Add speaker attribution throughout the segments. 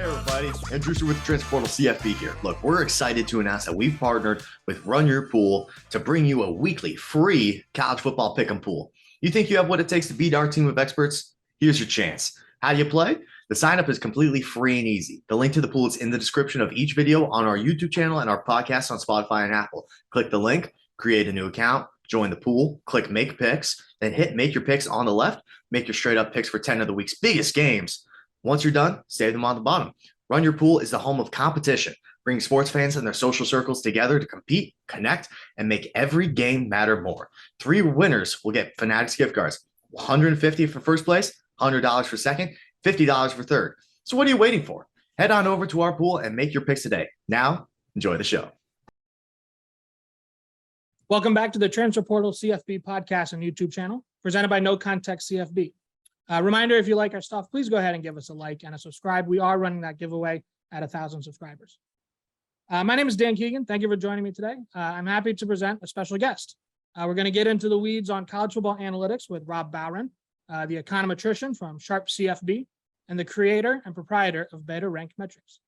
Speaker 1: everybody, it's Andrew with Transfer Portal CFB here. Look, we're excited to announce that we've partnered with Run Your Pool to bring you a weekly free college football pick'em pool. You think you have what it takes to beat our team of experts? Here's your chance. How do you play? The sign up is completely free and easy. The link to the pool is in the description of each video on our YouTube channel and our podcast on Spotify and Apple. Click the link, create a new account, join the pool, click make picks, then hit make your picks on the left, make your straight up picks for 10 of the week's biggest games. Once you're done, save them on the bottom. Run Your Pool is the home of competition, bringing sports fans and their social circles together to compete, connect, and make every game matter more. 3 winners will get Fanatics gift cards, $150 for first place, $100 for second, $50 for third. So what are you waiting for? Head on over to our pool and make your picks today. Now, enjoy the show.
Speaker 2: Welcome back to the Transfer Portal CFB podcast and YouTube channel, presented by NoContextCFB. Reminder, if you like our stuff, please go ahead and give us a like and a subscribe. We are running that giveaway at 1,000 subscribers. My name is Dan Keegan. Thank you for joining me today. I'm happy to present a special guest. We're going to get into the weeds on college football analytics with Rob Bowron, the econometrician from Sharp CFB and the creator and proprietor of Better Rank Metrics.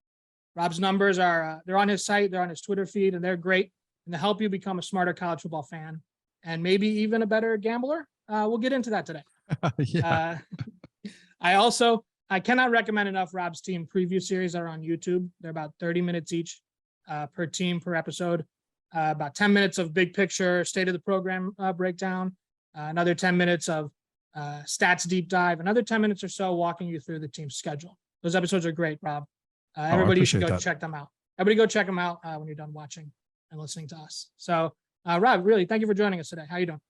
Speaker 2: Rob's numbers are they're on his site, they're on his Twitter feed, and they're great, and they help you become a smarter college football fan and maybe even a better gambler. We'll get into that today.
Speaker 3: Yeah.
Speaker 2: I cannot recommend enough Rob's team preview series that are on YouTube. They're about 30 minutes each per team per episode. About 10 minutes of big picture state of the program breakdown, another 10 minutes of stats deep dive, another 10 minutes or so walking you through the team's schedule. Those episodes are great, Rob. Everybody should go check them out. Everybody go check them out when you're done watching and listening to us. So Rob, really, thank you for joining us today. How you doing?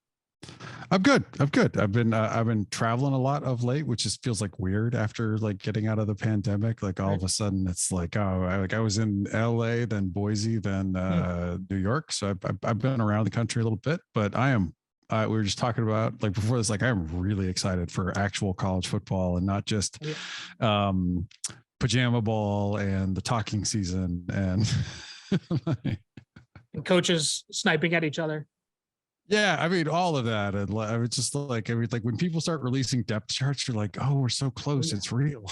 Speaker 3: I'm good. I've been traveling a lot of late, which just feels like weird after like getting out of the pandemic. Like all of a sudden it's like, I was in LA, then Boise, then New York. So I've been around the country a little bit, but we were just talking about like before this, like I'm really excited for actual college football and not just pajama ball and the talking season and
Speaker 2: and coaches sniping at each other.
Speaker 3: Yeah, I mean, all of that. And I was just like, like when people start releasing depth charts, you're like, oh, we're so close. It's real.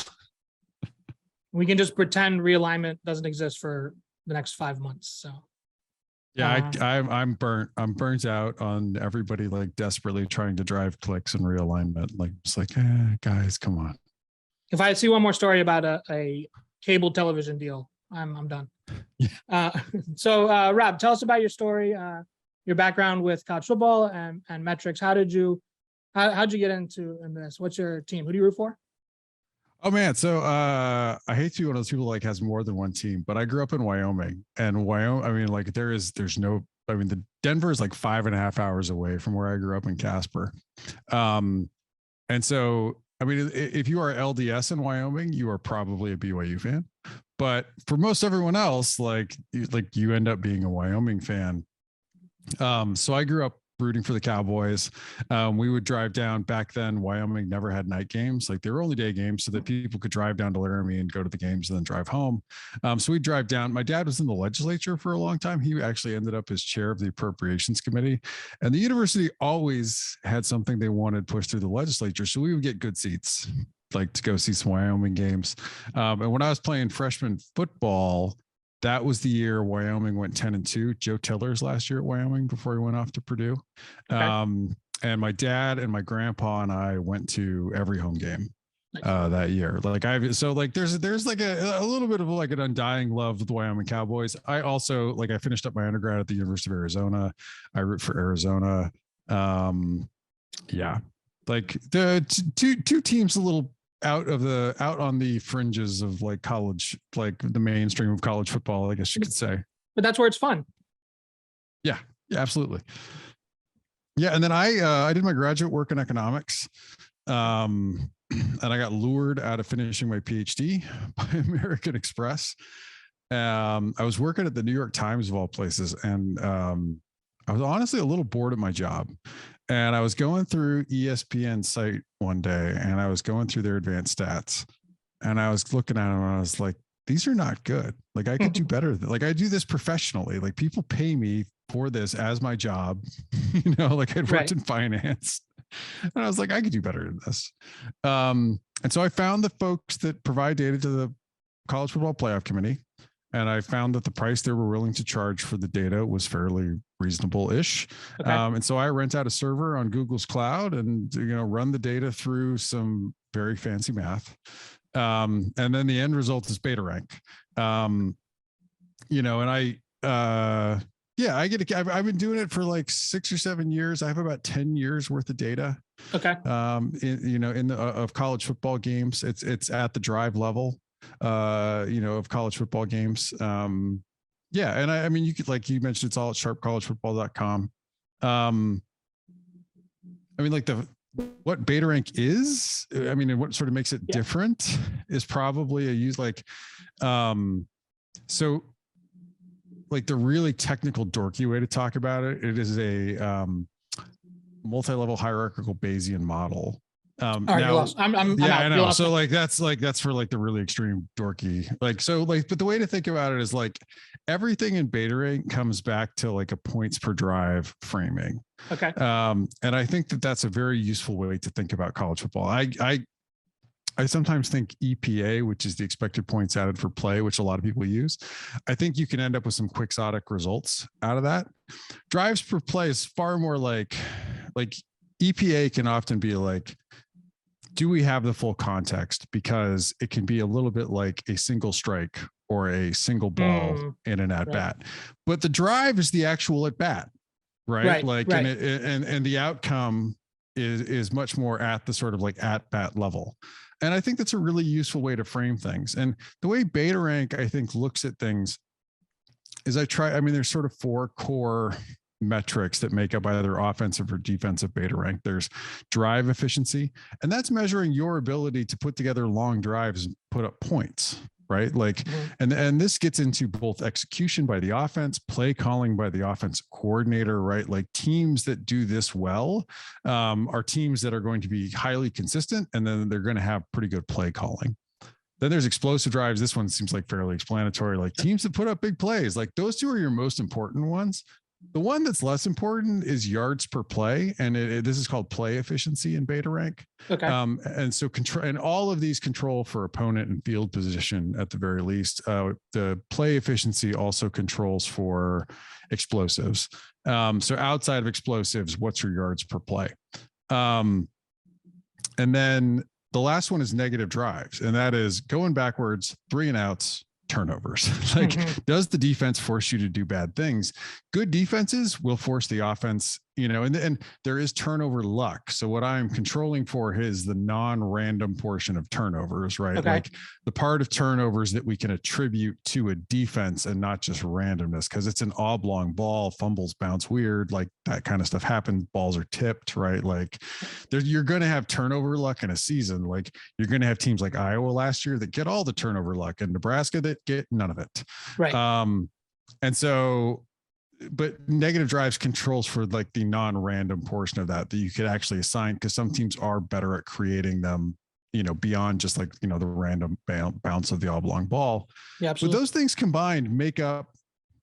Speaker 2: We can just pretend realignment doesn't exist for the next 5 months. So
Speaker 3: yeah, I'm burnt. I'm burnt out on everybody like desperately trying to drive clicks and realignment. Like it's like, guys, come on.
Speaker 2: If I see one more story about a cable television deal, I'm done.
Speaker 3: Yeah.
Speaker 2: So Rob, tell us about your story. Your background with college football and metrics. How'd you get into this? What's your team? Who do you root for?
Speaker 3: Oh man. So I hate to be one of those people like has more than one team, but I grew up in Wyoming and I mean, like the Denver is like 5.5 hours away from where I grew up in Casper. And so, I mean, if you are LDS in Wyoming, you are probably a BYU fan, but for most everyone else, like you end up being a Wyoming fan. So I grew up rooting for the Cowboys. We would drive down back then. Wyoming never had night games. Like they were only day games so that people could drive down to Laramie and go to the games and then drive home. So we'd drive down. My dad was in the legislature for a long time. He actually ended up as chair of the appropriations committee, and the university always had something they wanted pushed through the legislature. So we would get good seats, like to go see some Wyoming games. And when I was playing freshman football, that was the year Wyoming went 10-2. Joe Tiller's last year at Wyoming before he went off to Purdue. Okay. And my dad and my grandpa and I went to every home game that year. Like there's like a little bit of like an undying love with the Wyoming Cowboys. I also I finished up my undergrad at the University of Arizona. I root for Arizona. Yeah, like the two teams a little out on the fringes of like college, like the mainstream of college football, I guess you could say.
Speaker 2: But that's where it's fun.
Speaker 3: Yeah, absolutely. Yeah. And then I did my graduate work in economics. And I got lured out of finishing my PhD by American Express. I was working at the New York Times of all places. And I was honestly a little bored at my job. And I was going through ESPN's site one day and I was going through their advanced stats and I was looking at them and I was like, these are not good. Like I could do better. Like I do this professionally. Like people pay me for this as my job, like I'd worked in finance and I was like, I could do better than this. And so I found the folks that provide data to the college football playoff committee, and I found that the price they were willing to charge for the data was fairly reasonable-ish.
Speaker 2: Okay.
Speaker 3: And so I rent out a server on Google's cloud and, run the data through some very fancy math. And then the end result is beta rank. And I've been doing it for like 6 or 7 years. I have about 10 years worth of data.
Speaker 2: Okay.
Speaker 3: Of college football games. It's at the drive level, of college football games. And I mean, you could, like you mentioned, it's all at sharpcollegefootball.com. I mean, like what beta rank is, I mean, and what sort of makes it different is probably so like the really technical dorky way to talk about it, it is a multi-level hierarchical Bayesian model.
Speaker 2: All right, you're lost. I'm out.
Speaker 3: I know. So
Speaker 2: me.
Speaker 3: that's for like the really extreme dorky, but the way to think about it is like everything in beta rank comes back to like a points per drive framing.
Speaker 2: Okay.
Speaker 3: And I think that that's a very useful way to think about college football. I sometimes think EPA, which is the expected points added for play, which a lot of people use. I think you can end up with some quixotic results out of that. Drives per play is far more like EPA can often be like, do we have the full context? Because it can be a little bit like a single strike or a single ball in an at bat, but the drive is the actual at bat, right? And the outcome is much more at the sort of like at bat level. And I think that's a really useful way to frame things. And the way beta rank, I think, looks at things is there's sort of 4 core metrics that make up either offensive or defensive beta rank. There's drive efficiency, and that's measuring your ability to put together long drives and put up points, right? And this gets into both execution by the offense, play calling by the offensive coordinator, right? Like teams that do this well are teams that are going to be highly consistent, and then they're going to have pretty good play calling. Then there's explosive drives. This one seems like fairly explanatory, like teams that put up big plays. Like those two are your most important ones. The one that's less important is yards per play, and this is called play efficiency in beta rank.
Speaker 2: Okay.
Speaker 3: And so and all of these control for opponent and field position at the very least. The play efficiency also controls for explosives. So outside of explosives, what's your yards per play? And then the last one is negative drives, and that is going backwards, 3 and outs, turnovers. Does the defense force you to do bad things? Good defenses will force the offense, and there is turnover luck. So what I'm controlling for is the non-random portion of turnovers, right?
Speaker 2: Okay.
Speaker 3: Like the part of turnovers that we can attribute to a defense and not just randomness, because it's an oblong ball, fumbles bounce weird, like that kind of stuff happens. Balls are tipped, right? Like you're going to have turnover luck in a season. Like you're going to have teams like Iowa last year that get all the turnover luck, and Nebraska that get none of it.
Speaker 2: Right.
Speaker 3: And so, but negative drives controls for like the non-random portion of that you could actually assign, because some teams are better at creating them, beyond just like, the random bounce of the oblong ball.
Speaker 2: Yeah, absolutely.
Speaker 3: But those things combined make up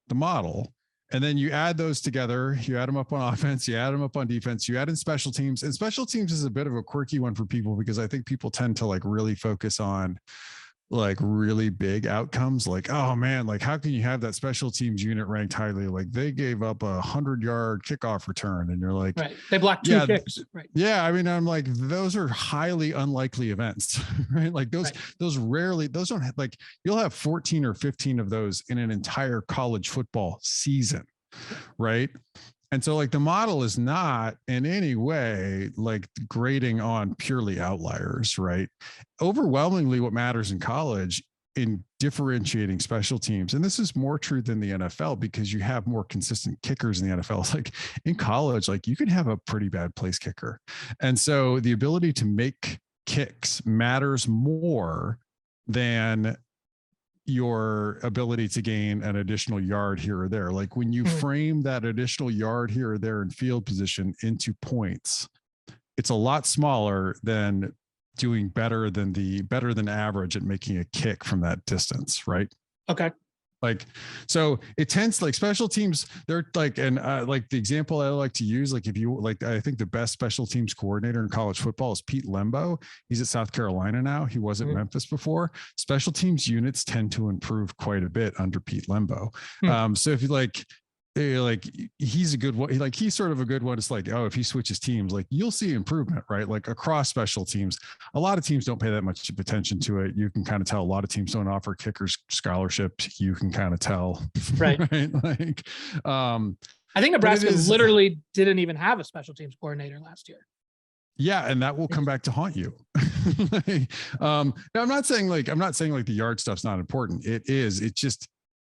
Speaker 3: the model. And then you add those together, you add them up on offense, you add them up on defense, you add in special teams. And special teams is a bit of a quirky one for people, because I think people tend to like really focus on like really big outcomes. Like, oh man, like how can you have that special teams unit ranked highly? Like they gave up 100-yard kickoff return, and you're like,
Speaker 2: right, they blocked 2 kicks. Right.
Speaker 3: Yeah. I mean, I'm like, those are highly unlikely events, right? Like those don't have, like, you'll have 14 or 15 of those in an entire college football season. Right. And so like the model is not in any way like grading on purely outliers, right? Overwhelmingly what matters in college in differentiating special teams, and this is more true than the NFL because you have more consistent kickers in the NFL. It's like in college, like you can have a pretty bad place kicker. And so the ability to make kicks matters more than your ability to gain an additional yard here or there. Like when you frame that additional yard here or there in field position into points, it's a lot smaller than doing better than average at making a kick from that distance, right?
Speaker 2: Okay.
Speaker 3: Like, so it tends like special teams, they're like, and like the example I like to use, like if you like, I think the best special teams coordinator in college football is Pete Lembo. He's at South Carolina now. He was at Memphis before. Special teams units tend to improve quite a bit under Pete Lembo. So if you like he's a good one. He's sort of a good one. It's like, oh, if he switches teams, like you'll see improvement, right? Like across special teams, a lot of teams don't pay that much attention to it. You can kind of tell a lot of teams don't offer kickers scholarships. You can kind of tell,
Speaker 2: right?
Speaker 3: Like,
Speaker 2: I think Nebraska literally didn't even have a special teams coordinator last year.
Speaker 3: Yeah, and that will come back to haunt you. Now I'm not saying like the yard stuff's not important. It is. It's just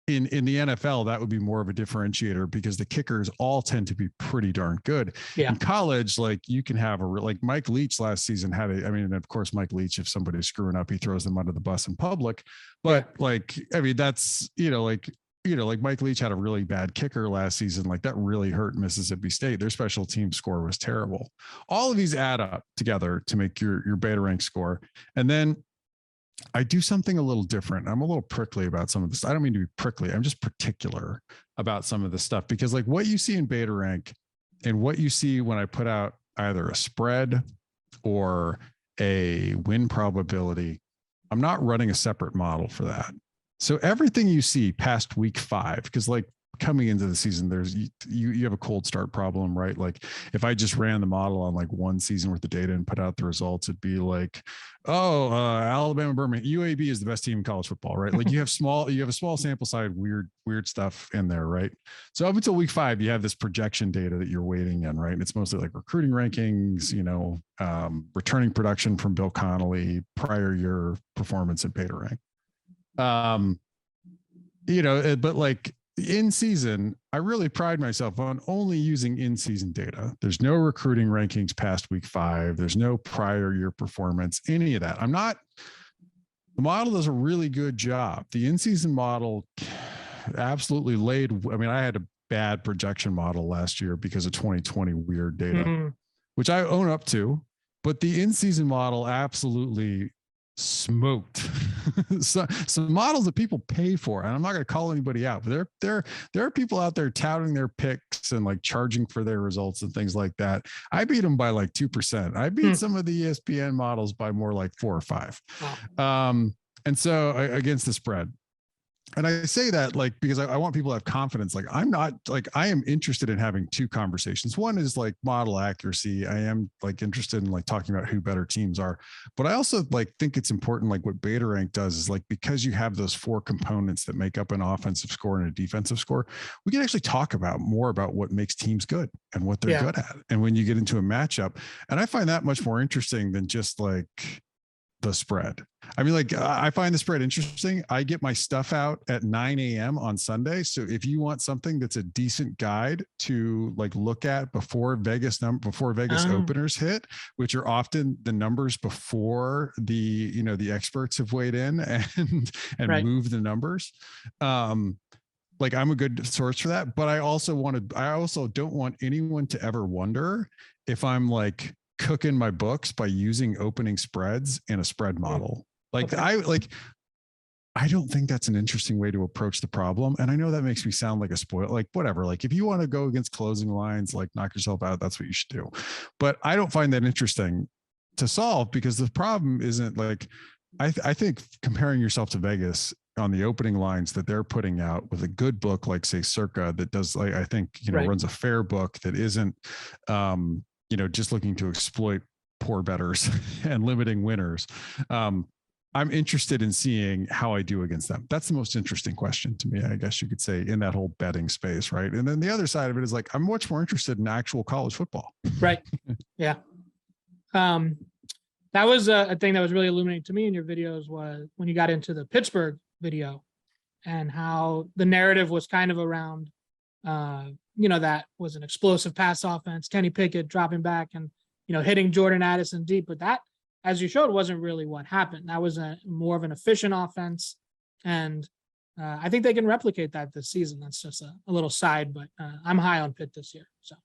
Speaker 3: in the NFL, that would be more of a differentiator because the kickers all tend to be pretty darn good.
Speaker 2: Yeah.
Speaker 3: In college, like you can have like Mike Leach last season had of course, Mike Leach, if somebody's screwing up, he throws them under the bus in public. But that's, like Mike Leach had a really bad kicker last season. Like that really hurt Mississippi State. Their special team score was terrible. All of these add up together to make your beta rank score. And then I do something a little different. I'm a little prickly about some of this. I don't mean to be prickly. I'm just particular about some of this stuff because like what you see in beta rank and what you see when I put out either a spread or a win probability, I'm not running a separate model for that. So everything you see past week 5, because like coming into the season, there's you have a cold start problem, right? Like if I just ran the model on like one season worth of data and put out the results, it'd be like, Alabama, Birmingham, UAB is the best team in college football, right? Like you have a small sample size, weird stuff in there, right? So up until week 5, you have this projection data that you're waiting in, right? And it's mostly like recruiting rankings, returning production from Bill Connolly, prior year performance in beta rank. But like in season, I really pride myself on only using in-season data. There's no recruiting rankings past week 5. There's no prior year performance, any of that. The model does a really good job. The in-season model absolutely I had a bad projection model last year because of 2020 weird data, which I own up to, but the in-season model absolutely smoked some models that people pay for, and I'm not going to call anybody out, but there are people out there touting their picks and like charging for their results and things like that. I beat them by like 2%. I beat some of the ESPN models by more like 4 or 5. Wow. And so against the spread. And I say that like because I want people to have confidence. Like I am interested in having 2 conversations. One is like model accuracy. I am like interested in like talking about who better teams are, but I also like think it's important. Like what beta rank does is like, because you have those 4 components that make up an offensive score and a defensive score, we can actually talk more about what makes teams good and what they're good at. And when you get into a matchup, and I find that much more interesting than just like the spread. I mean, like I find the spread interesting. I get my stuff out at 9 a.m. on Sunday. So if you want something that's a decent guide to like look at before Vegas openers hit, which are often the numbers before the experts have weighed in and right. Move the numbers. Like I'm a good source for that, but I also don't want anyone to ever wonder if I'm like cooking my books by using opening spreads in a spread model. Like okay. I don't think that's an interesting way to approach the problem. And I know that makes me sound like a spoil, like whatever, like if you want to go against closing lines, like knock yourself out, that's what you should do. But I don't find that interesting to solve because the problem isn't like, I think comparing yourself to Vegas on the opening lines that they're putting out with a good book, like say Circa that does like, I think, right. runs a fair book that isn't, just looking to exploit poor bettors and limiting winners. I'm interested in seeing how I do against them. That's the most interesting question to me, I guess you could say, in that whole betting space, right? And then the other side of it is like, I'm much more interested in actual college football.
Speaker 2: Right. Yeah. That was a thing that was really illuminating to me in your videos was when you got into the Pittsburgh video and how the narrative was kind of around, that was an explosive pass offense, Kenny Pickett dropping back and, hitting Jordan Addison deep. But that, as you showed, wasn't really what happened. That was more of an efficient offense. And I think they can replicate that this season. That's just a little side, but I'm high on Pitt this year. So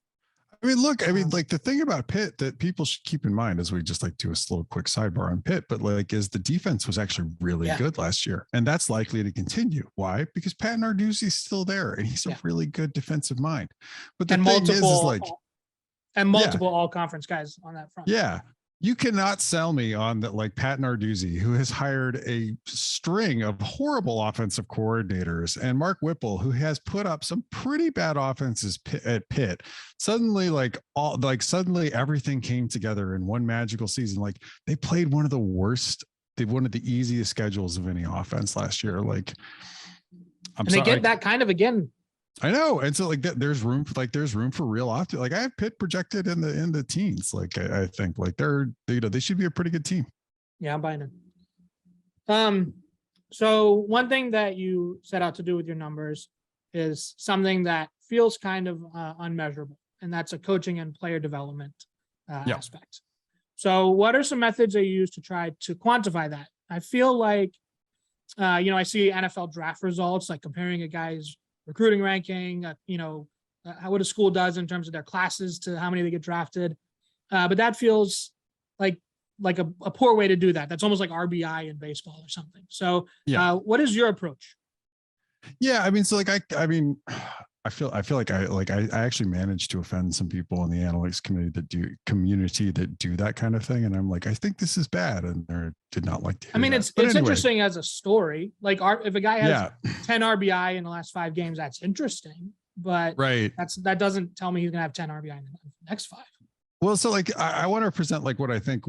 Speaker 3: I mean, look, I mean, like the thing about Pitt that people should keep in mind as we just like do a little quick sidebar on Pitt, but like is the defense was actually really good last year. And that's likely to continue. Why? Because Pat Narduzzi's still there and he's a really good defensive mind. But the thing is like,
Speaker 2: and multiple all conference guys on that front.
Speaker 3: Yeah. You cannot sell me on that, like Pat Narduzzi, who has hired a string of horrible offensive coordinators, and Mark Whipple, who has put up some pretty bad offenses at Pitt. Suddenly, suddenly everything came together in one magical season. Like they played one of the worst, one of the easiest schedules of any offense last year. Like,
Speaker 2: they get that kind of again.
Speaker 3: I know. And so like that there's room for real often. Like I have Pitt projected in the teens. Like I think like they should be a pretty good team.
Speaker 2: Yeah, I'm buying it. So one thing that you set out to do with your numbers is something that feels kind of unmeasurable, and that's a coaching and player development aspect. So what are some methods that you use to try to quantify that? I feel like, I see NFL draft results, like comparing a guy's recruiting ranking, what a school does in terms of their classes to how many they get drafted. But that feels like a poor way to do that. That's almost like RBI in baseball or something. So what is your approach?
Speaker 3: Yeah. I mean, so like, I feel like I actually managed to offend some people in the analytics community that do that kind of thing. And I'm like, I think this is bad. And they did not like to hear that.
Speaker 2: It's anyway. Interesting as a story. Like if a guy has 10 RBI in the last 5 games, that's interesting, but that doesn't tell me he's going to have 10 RBI in the next 5.
Speaker 3: Well, so like, I want to present like what I think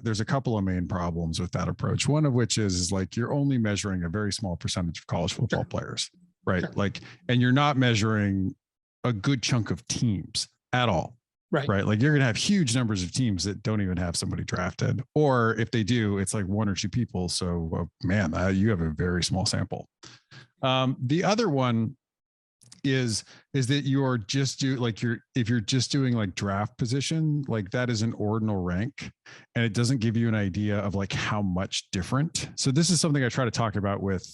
Speaker 3: there's a couple of main problems with that approach. One of which is like, you're only measuring a very small percentage of college football players. Right. Sure. Like, and you're not measuring a good chunk of teams at all. Right. Like you're going to have huge numbers of teams that don't even have somebody drafted, or if they do, it's like 1 or 2 people. So you have a very small sample. The other one is that you're just if you're just doing like draft position, like that is an ordinal rank and it doesn't give you an idea of like how much different. So this is something I try to talk about with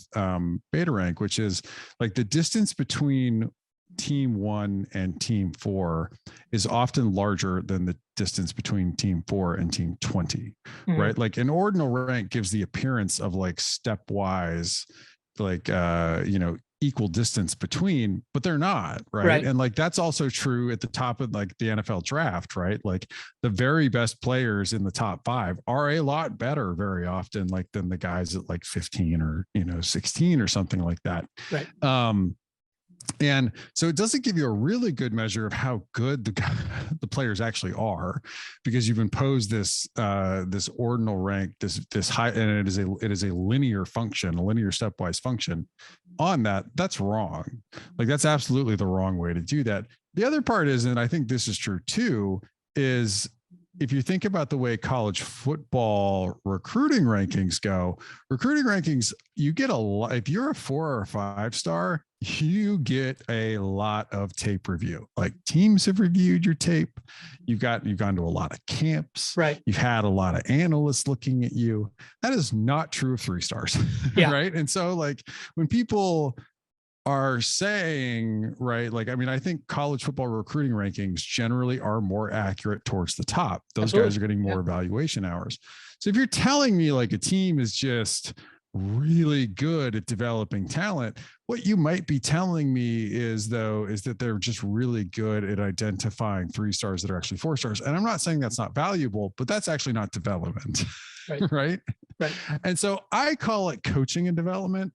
Speaker 3: beta rank, which is like the distance between team 1 and team 4 is often larger than the distance between team 4 and team 20, right? Like an ordinal rank gives the appearance of like stepwise, like, equal distance between, but they're not, right? And like that's also true at the top of like the NFL draft, right? Like the very best players in the top 5 are a lot better very often like than the guys at like 15 or 16 or something like that. And so it doesn't give you a really good measure of how good the players actually are, because you've imposed this ordinal rank, this high, and it is a linear function, a linear stepwise function on that. That's wrong. Like that's absolutely the wrong way to do that. The other part is, and I think this is true too, is if you think about the way college football recruiting rankings go, you get a lot. If you're a 4 or a 5 star, you get a lot of tape review. Like teams have reviewed your tape. You've gone to a lot of camps. Right. You've had a lot of analysts looking at you. That is not true of 3 stars. Right. And so like when people are saying, right, like, I mean, I think college football recruiting rankings generally are more accurate towards the top. Those guys are getting more evaluation hours. So if you're telling me like a team is just really good at developing talent, what you might be telling me is that they're just really good at identifying 3 stars that are actually 4 stars. And I'm not saying that's not valuable, but that's actually not development. Right. And so I call it coaching and development,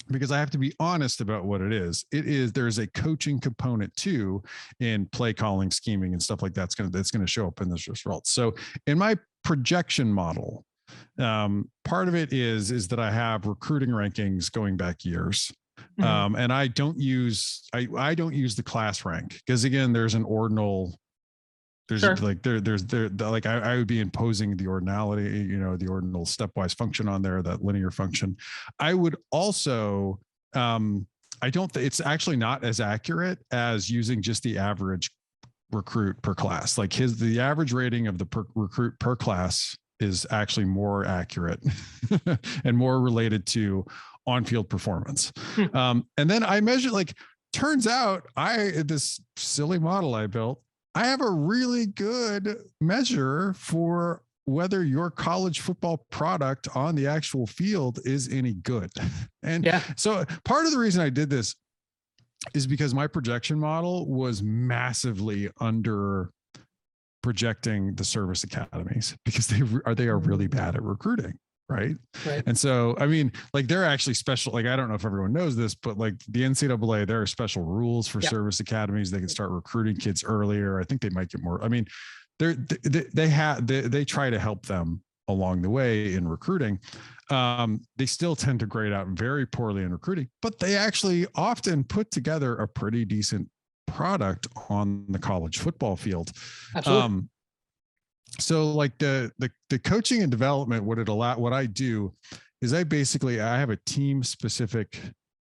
Speaker 3: because I have to be honest about what it is. There's a coaching component too in play calling, scheming, and stuff like that's going to show up in this result. So in my projection model, part of it is that I have recruiting rankings going back years. And I don't use the class rank, because again, there's an ordinal. There's like I would be imposing the ordinality, the ordinal stepwise function on there, that linear function. I would also, it's actually not as accurate as using just the average recruit per class. Like the average rating of the recruit per class is actually more accurate and more related to on-field performance. And then I measure, like, turns out this silly model I built I have a really good measure for whether your college football product on the actual field is any good. And so part of the reason I did this is because my projection model was massively under projecting the service academies because they are really bad at recruiting. Right. And so, I mean, like they're actually special. Like, I don't know if everyone knows this, but like the NCAA, there are special rules for service academies. They can start recruiting kids earlier. I think they might get more. I mean, they try to help them along the way in recruiting. They still tend to grade out very poorly in recruiting, but they actually often put together a pretty decent product on the college football field.
Speaker 2: Absolutely.
Speaker 3: So like the coaching and development, what I do is I have a team specific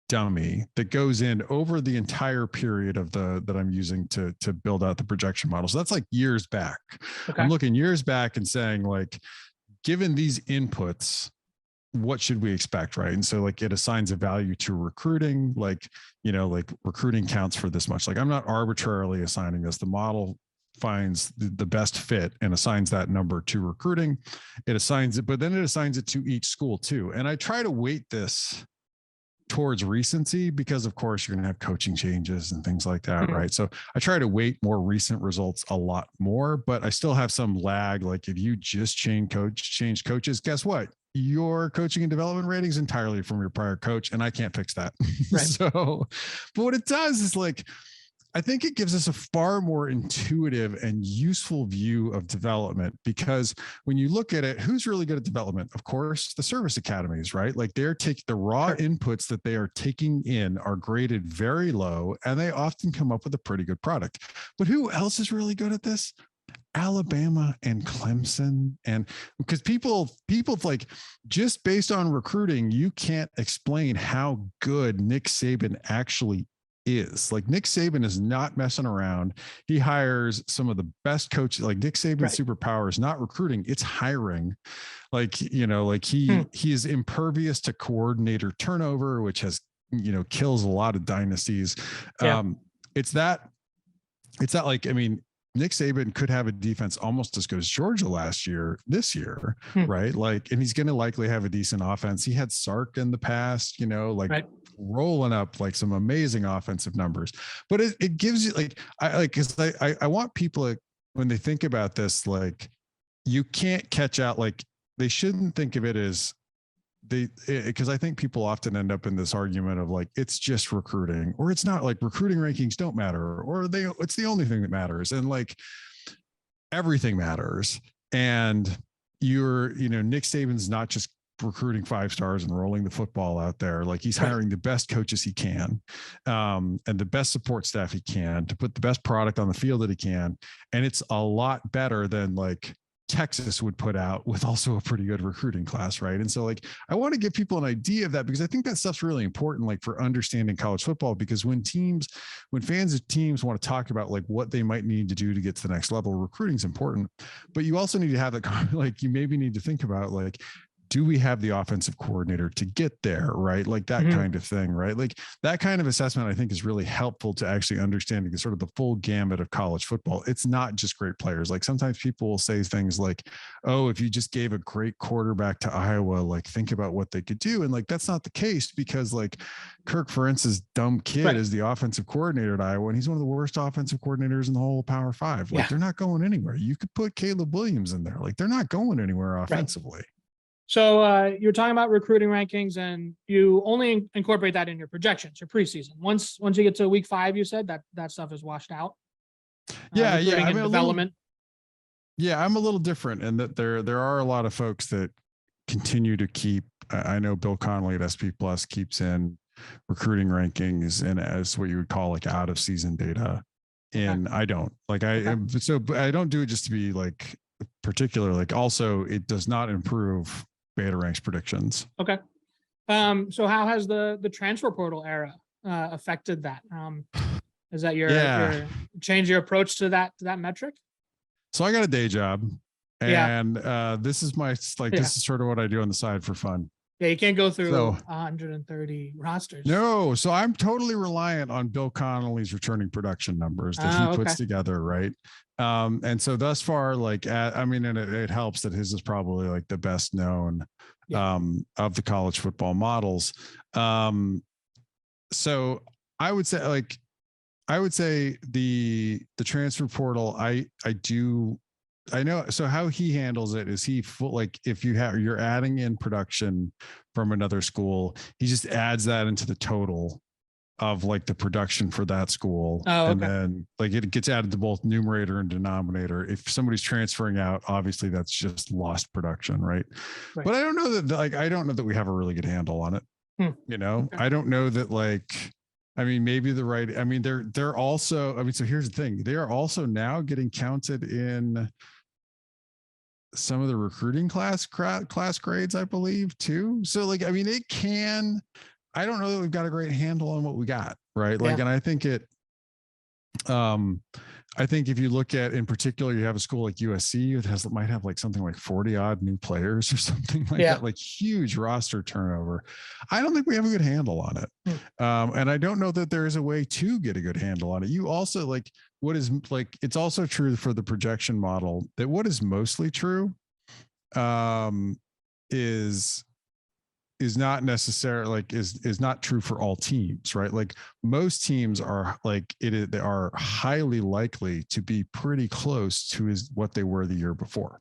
Speaker 3: dummy that goes in over the entire period of that I'm using to build out the projection model. So that's like years back. I'm looking years back and saying, like, given these inputs, what should we expect? Right. And so like it assigns a value to recruiting, like, like recruiting counts for this much. Like I'm not arbitrarily assigning this. The model finds the best fit and assigns that number to recruiting. It assigns it, but then it assigns it to each school too. And I try to weight this towards recency because of course you're going to have coaching changes and things like that. Right. So I try to weight more recent results a lot more, but I still have some lag. Like if you just change coaches, guess what? Your coaching and development ratings entirely from your prior coach. And I can't fix that. So, but what it does is like, I think it gives us a far more intuitive and useful view of development because when you look at it, who's really good at development? Of course, the service academies, right? Like they're taking the raw inputs that they are taking in are graded very low and they often come up with a pretty good product. But who else is really good at this? Alabama and Clemson. And because people like just based on recruiting, you can't explain how good Nick Saban actually is. Like Nick Saban is not messing around. He hires some of the best coaches. Like Nick Saban's superpower is not recruiting, it's hiring. Like, like he is impervious to coordinator turnover, which has, kills a lot of dynasties. It's that like, I mean, Nick Saban could have a defense almost as good as Georgia this year, right? Like, and he's going to likely have a decent offense. He had Sark in the past, rolling up like some amazing offensive numbers, but it gives you I want people when they think about this, like you can't catch out, like they shouldn't think of it as because I think people often end up in this argument of like, it's just recruiting, or it's not, like recruiting rankings don't matter, or it's the only thing that matters. And like everything matters. And Nick Saban's not just recruiting 5 stars and rolling the football out there. Like he's hiring the best coaches he can, and the best support staff he can to put the best product on the field that he can. And it's a lot better than like Texas would put out with also a pretty good recruiting class. Right. And so like, I want to give people an idea of that because I think that stuff's really important, like for understanding college football, because when fans of teams want to talk about like what they might need to do to get to the next level, recruiting is important, but you also need to have that, like you maybe need to think about like, do we have the offensive coordinator to get there? Right. Like that kind of thing, right? Like that kind of assessment, I think is really helpful to actually understanding sort of the full gamut of college football. It's not just great players. Like sometimes people will say things like, oh, if you just gave a great quarterback to Iowa, like think about what they could do. And like, that's not the case because like Kirk Ferentz's dumb kid is the offensive coordinator at Iowa. And he's one of the worst offensive coordinators in the whole Power 5. Like they're not going anywhere. You could put Caleb Williams in there. Like they're not going anywhere offensively.
Speaker 2: So you're talking about recruiting rankings, and you only incorporate that in your projections, your preseason. Once you get to week 5, you said that stuff is washed out.
Speaker 3: I mean,
Speaker 2: development.
Speaker 3: I'm a little different in that there are a lot of folks that continue to keep. I know Bill Connolly at SP Plus keeps in recruiting rankings and as what you would call like out of season data, and I don't. Like so I don't do it just to be like particular. Like also, it does not improve Beta Ranks predictions.
Speaker 2: Okay. So how has the transfer portal era affected that? Is that your change your approach to that metric?
Speaker 3: So I got a day job, and this is my this is sort of what I do on the side for fun.
Speaker 2: Yeah, you can't go through
Speaker 3: So
Speaker 2: 130 rosters.
Speaker 3: no, so I'm totally reliant on Bill Connolly's returning production numbers that he puts together, right? And so thus far, like, I mean, and it helps that his is probably like the best known of the college football models. So I would say, like, the transfer portal. I know. So how he handles it is like, if you're adding in production from another school, he just adds that into the total of like the production for that school. And then like it gets added to both numerator and denominator. If somebody's transferring out, obviously that's just lost production. Right. But I don't know that we have a really good handle on it. You know, I don't know that, like, I mean, maybe I mean, they're also, I mean, so here's the thing. They are also now getting counted in some of the recruiting class grades, I believe, too. So, like, I mean, I don't know that we've got a great handle on what we got, right? Like, and I think I think if you look at, in particular, you have a school like USC that might have like something like 40 odd new players or something like that, like huge roster turnover. I don't think we have a good handle on it. And I don't know that there is a way to get a good handle on it. You also, like, it's also true for the projection model that what is mostly true is not necessarily, like, is not true for all teams, right? Like, most teams are like, they are highly likely to be pretty close to what they were the year before,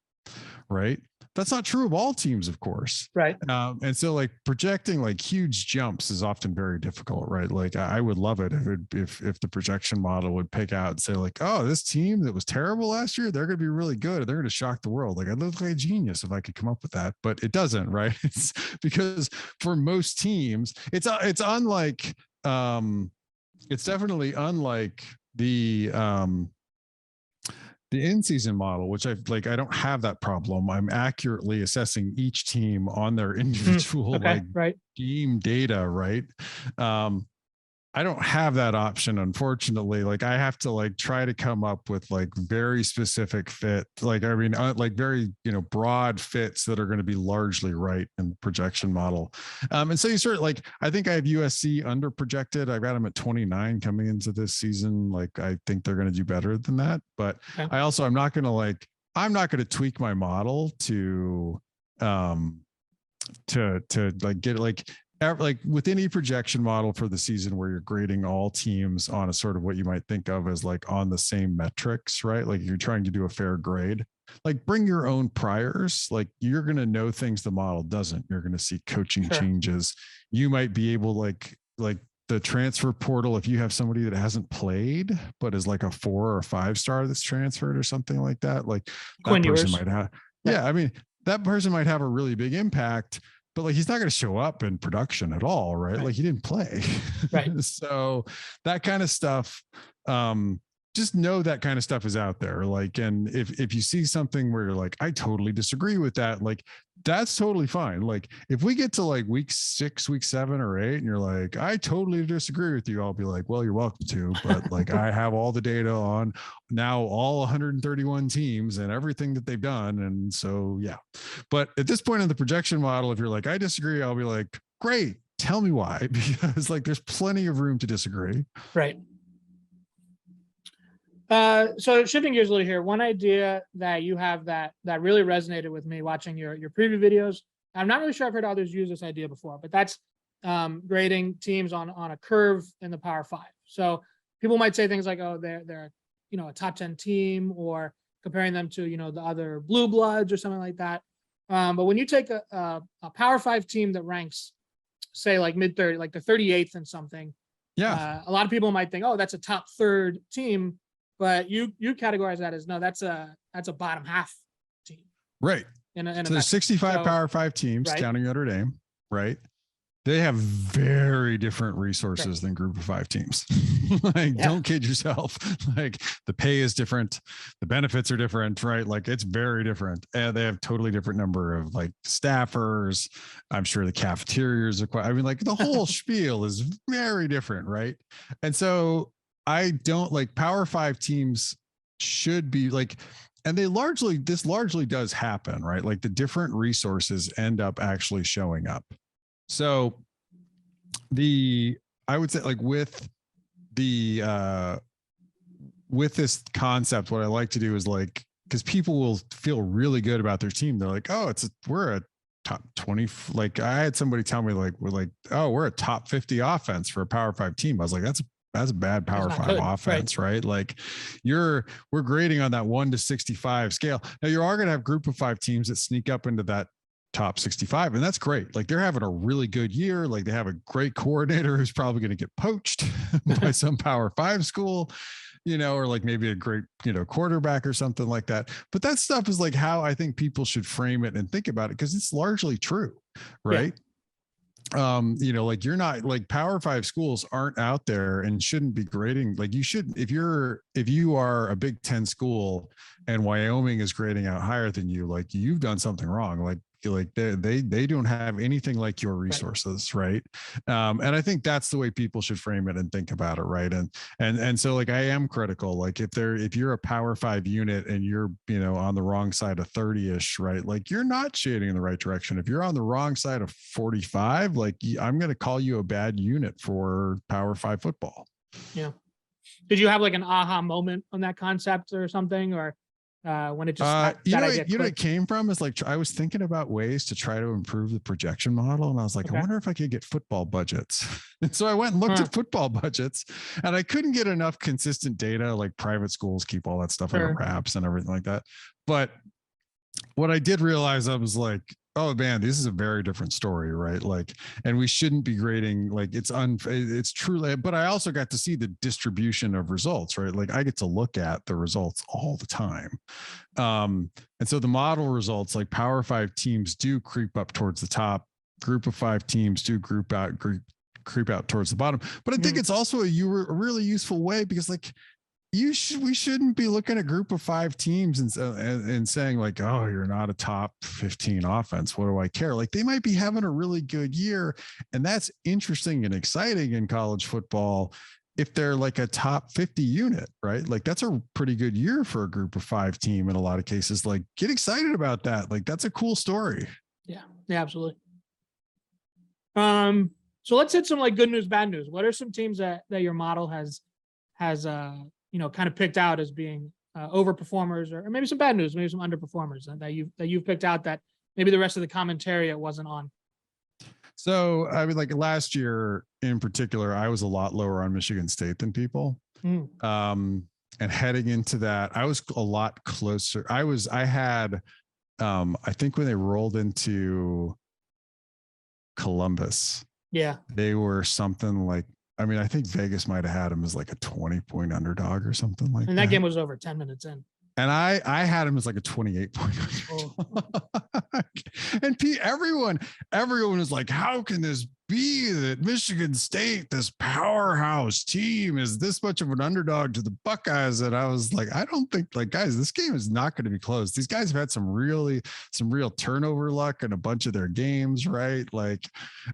Speaker 3: right? That's not true of all teams, of course.
Speaker 2: Right.
Speaker 3: And so, like, projecting like huge jumps is often very difficult, right? Like, I would love it if the projection model would pick out and say, like, oh, this team that was terrible last year, they're going to be really good. They're going to shock the world. Like, I'd look like a genius if I could come up with that, but it doesn't, right? It's because for most teams, it's unlike, it's definitely unlike the in-season model, which I don't have that problem. I'm accurately assessing each team on their individual team data, right? I don't have that option, unfortunately. Like, I have to like try to come up with like very specific fit, like, I mean, like very, broad fits that are going to be largely right in the projection model. And so you sort of, like, I think I have USC under projected. I've got them at 29 coming into this season. Like, I think they're going to do better than that, but I'm not going to tweak my model to like get like with any projection model for the season where you're grading all teams on a sort of what you might think of as like on the same metrics, right? Like, you're trying to do a fair grade, like, bring your own priors. Like, you're going to know things the model doesn't. You're going to see coaching changes. You might be able, like the transfer portal, if you have somebody that hasn't played but is like a 4 or 5 star that's transferred or something like that, like, that person might have, I mean, that person might have a really big impact, but like, he's not going to show up in production at all, right? Like, he didn't play. Right. So that kind of stuff, just know that kind of stuff is out there. Like, and if you see something where you're like, I totally disagree with that, like, that's totally fine. Like, if we get to like week 6, week 7 or 8, and you're like, I totally disagree with you, I'll be like, well, you're welcome to, but like, I have all the data on now all 131 teams and everything that they've done. And so, yeah. But at this point in the projection model, if you're like, I disagree, I'll be like, great, tell me why, because like, there's plenty of room to disagree.
Speaker 2: Right. So shifting gears a little here, one idea that you have that really resonated with me watching your preview videos. I'm not really sure I've heard others use this idea before, but that's grading teams on a curve in the Power 5. So people might say things like, oh, they're a top 10 team, or comparing them to the other blue bloods or something like that. But when you take a Power 5 team that ranks, say, like mid-30, like the 38th and something, a lot of people might think, oh, that's a top third team. But you categorize that as, no, that's a bottom half team. Right. So there's 65 Power 5 teams, counting Notre Dame, right? They have very different resources than Group of 5 teams. Like, don't kid yourself. Like, the pay is different, the benefits are different, right? Like, it's very different, and they have totally different number of like staffers. I'm sure the cafeterias are quite. I mean, like, the whole spiel is very different, right? And so, I don't like Power 5 teams should be like, and this largely does happen, right? Like, the different resources end up actually showing up.
Speaker 3: So I would say like with this concept, what I like to do is like, because people will feel really good about their team. They're like, oh, we're a top 20. Like I had somebody tell me like, we're a top 50 offense for a Power 5 team. I was like, that's a bad Power 5 offense, right? Like we're grading on that 1 to 65 scale. Now you are going to have group of 5 teams that sneak up into that top 65, and that's great. Like they're having a really good year. Like they have a great coordinator who's probably going to get poached by some Power 5 school, or like maybe a great, quarterback or something like that. But that stuff is like how I think people should frame it and think about it, because it's largely true, right? Yeah. Like you're not like Power 5 schools aren't out there and shouldn't be grading. Like you should, if you are a Big 10 school and Wyoming is grading out higher than you, like you've done something wrong. Like they don't have anything like your resources, right? And I think that's the way people should frame it and think about it, right? And so like I am critical. Like if you're a Power 5 unit and you're on the wrong side of 30-ish, right? Like you're not shading in the right direction. If you're on the wrong side of 45, like I'm going to call you a bad unit for Power 5 football.
Speaker 2: Yeah. Did you have like an aha moment on that concept or something, or? When it just
Speaker 3: it came from is like I was thinking about ways to try to improve the projection model, and I was like, I wonder if I could get football budgets. And so I went and looked at football budgets, and I couldn't get enough consistent data. Like private schools keep all that stuff under wraps and everything like that. But what I did realize, I was like, oh man, this is a very different story, right? Like, and we shouldn't be grading like it's truly, but I also got to see the distribution of results, right? Like I get to look at the results all the time. And so the model results, like Power 5 teams do creep up towards the top, group of 5 teams do creep out towards the bottom. But I think it's also a really useful way, because like, we shouldn't be looking at group of 5 teams and saying like, oh, you're not a top 15 offense. What do I care? Like they might be having a really good year, and that's interesting and exciting in college football. If they're like a top 50 unit, right? Like that's a pretty good year for a group of 5 team in a lot of cases. Like get excited about that. Like that's a cool story.
Speaker 2: Yeah, absolutely. So let's hit some like good news, bad news. What are some teams that your model has kind of picked out as being overperformers, or maybe some bad news, maybe some underperformers that you've picked out that maybe the rest of the commentary wasn't on?
Speaker 3: So I mean, like last year in particular, I was a lot lower on Michigan State than people. And heading into that, I was a lot closer. I think when they rolled into Columbus, they were something like, I think Vegas might have had him as like a 20-point underdog or something like that.
Speaker 2: And that game was over 10 minutes in.
Speaker 3: And I had him as like a 28-point underdog. And everyone was like, how can this be that Michigan State, this powerhouse team, is this much of an underdog to the Buckeyes? And I was like, I don't think, like, guys, this game is not going to be close. These guys have had some real turnover luck in a bunch of their games, right? Like,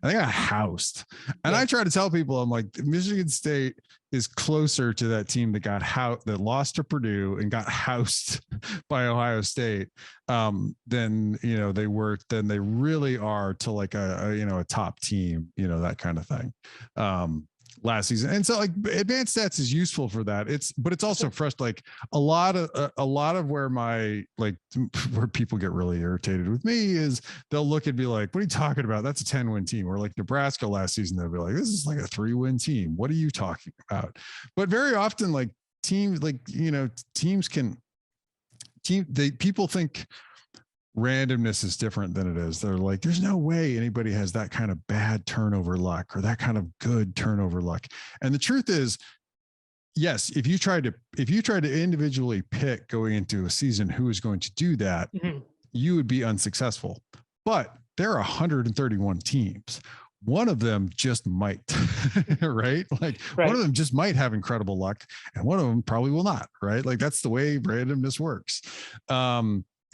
Speaker 3: they got housed. And I try to tell people, I'm like, Michigan State is closer to that team that lost to Purdue and got housed by Ohio State than they really are to like a top team, that kind of thing last season. And so like advanced stats is useful for that. But it's also frustrating. Like a lot of where people get really irritated with me is they'll look and be like, what are you talking about? That's a 10-win team. Or like Nebraska last season, they'll be like, this is like a 3-win team. What are you talking about? But very often like teams, like, people think randomness is different than it is. They're like, there's no way anybody has that kind of bad turnover luck or that kind of good turnover luck. And the truth is, yes, if you try to individually pick going into a season who is going to do that, you would be unsuccessful. But there are 131 teams. One of them just might, right? Like one of them just might have incredible luck, and one of them probably will not, right? Like that's the way randomness works.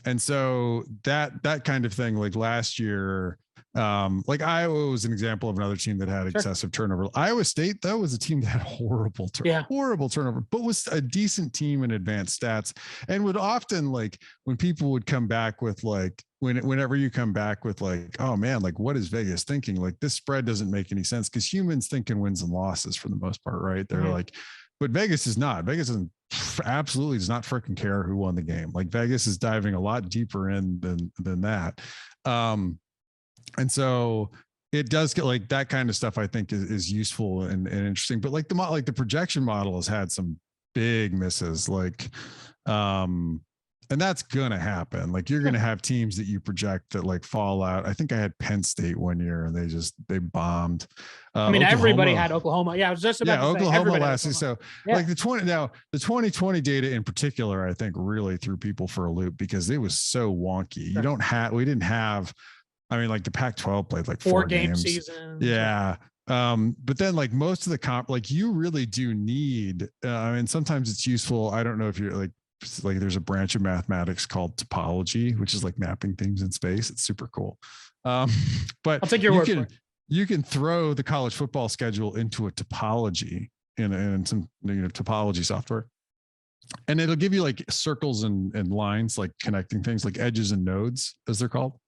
Speaker 3: And so that kind of thing, like last year, like Iowa was an example of another team that had excessive turnover. Iowa State, though, was a team that had horrible turnover, but was a decent team in advanced stats, and would often, like when people would come back with like, whenever you come back with like, oh man, like what is Vegas thinking? Like this spread doesn't make any sense because humans think in wins and losses for the most part, right? They're like, but Vegas is not. Vegas isn't, absolutely does not freaking care who won the game. Like Vegas is diving a lot deeper in than that. And so it does get like that kind of stuff, I think is useful and interesting, but like the projection model has had some big misses, like, and that's going to happen. Like you're going to have teams that you project that like fall out. I think I had Penn State one year and they bombed.
Speaker 2: I mean, everybody had Oklahoma. Yeah. I was just about to say
Speaker 3: Oklahoma last year. So like the 2020 data in particular, I think really threw people for a loop because it was so wonky. Sure. We didn't have, I mean, like the Pac-12 played like four
Speaker 2: game
Speaker 3: games.
Speaker 2: Seasons.
Speaker 3: Yeah. But then like most of the like you really do need, I mean, sometimes it's useful. I don't know if you're like there's a branch of mathematics called topology, which is like mapping things in space. It's super cool. But
Speaker 2: I'll take your word for it.
Speaker 3: You can throw the college football schedule into a topology in some topology software. And it'll give you like circles and lines, like connecting things like edges and nodes, as they're called.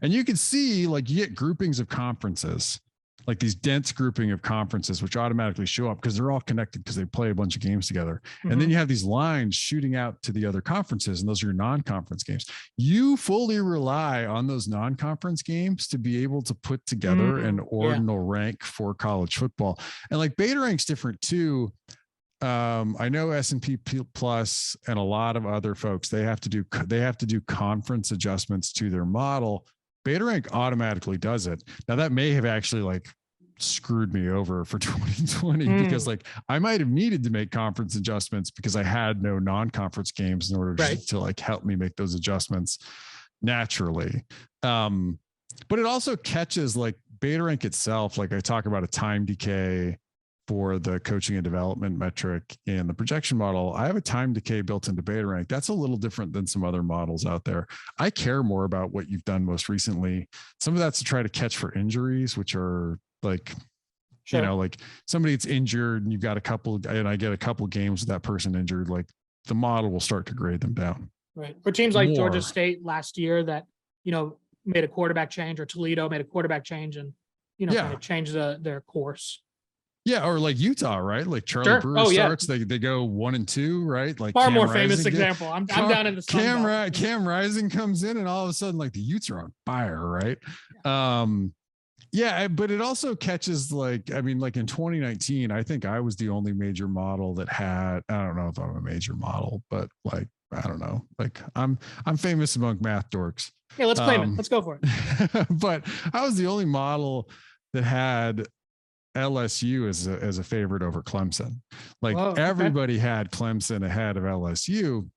Speaker 3: And you can see like you get groupings of conferences, like these dense grouping of conferences, which automatically show up because they're all connected because they play a bunch of games together. Mm-hmm. And then you have these lines shooting out to the other conferences, and those are your non-conference games. You fully rely on those non-conference games to be able to put together an ordinal rank for college football. And like beta rank's different too. I know S&P Plus and a lot of other folks, they have to do conference adjustments to their model. Beta rank automatically does it. Now that may have actually like screwed me over for 2020 because like I might've needed to make conference adjustments because I had no non-conference games in order to like help me make those adjustments naturally. But it also catches like beta rank itself. Like I talk about a time decay for the coaching and development metric in the projection model. I have a time decay built into beta rank. That's a little different than some other models out there. I care more about what you've done most recently. Some of that's to try to catch for injuries, which are like, like somebody that's injured and you've got and I get a couple games with that person injured, like the model will start to grade them down.
Speaker 2: Right. For teams like Georgia State last year that, made a quarterback change, or Toledo made a quarterback change and, kind of changed their course.
Speaker 3: Yeah, or like Utah, right? Like Charlie Brewer starts, they go 1-2, right? Like
Speaker 2: far more famous example. I'm down in the
Speaker 3: Cam Rising comes in, and all of a sudden, like the Utes are on fire, right? But it also catches like, I mean, like in 2019, I think I was the only major model that had. I don't know if I'm a major model, but like I don't know, like I'm famous among math dorks.
Speaker 2: Yeah, let's claim it. Let's go for it.
Speaker 3: But I was the only model that had LSU as a favorite over Clemson. Like everybody had Clemson ahead of LSU,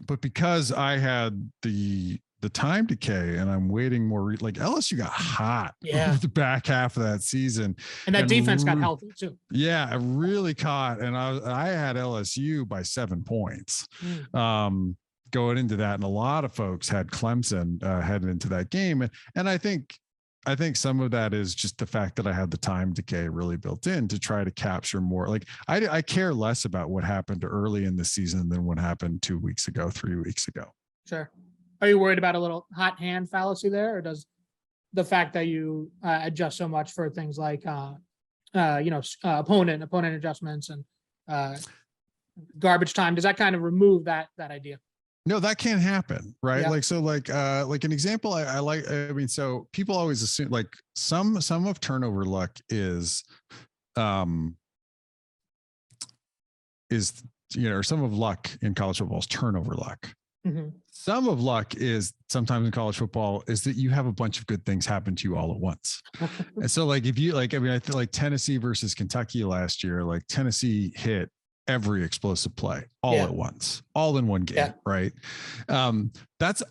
Speaker 3: but because I had the time decay and I'm waiting more, like LSU got hot the back half of that season.
Speaker 2: And that defense got healthy too.
Speaker 3: Yeah, it really caught. And I had LSU by 7 points going into that. And a lot of folks had Clemson heading into that game. And I think some of that is just the fact that I had the time decay really built in to try to capture more. Like I care less about what happened early in the season than what happened 2 weeks ago, 3 weeks ago.
Speaker 2: Sure. Are you worried about a little hot hand fallacy there, or does the fact that you adjust so much for things like opponent adjustments and garbage time, does that kind of remove that idea?
Speaker 3: No, that can't happen, right? Yeah. Like an example I like. I mean, so people always assume like some of turnover luck is or some of luck in college football is turnover luck. Mm-hmm. Some of luck is sometimes in college football is that you have a bunch of good things happen to you all at once. And so like, if you like, I mean, I feel like Tennessee versus Kentucky last year, like Tennessee hit every explosive play all at once, all in one game. Right. That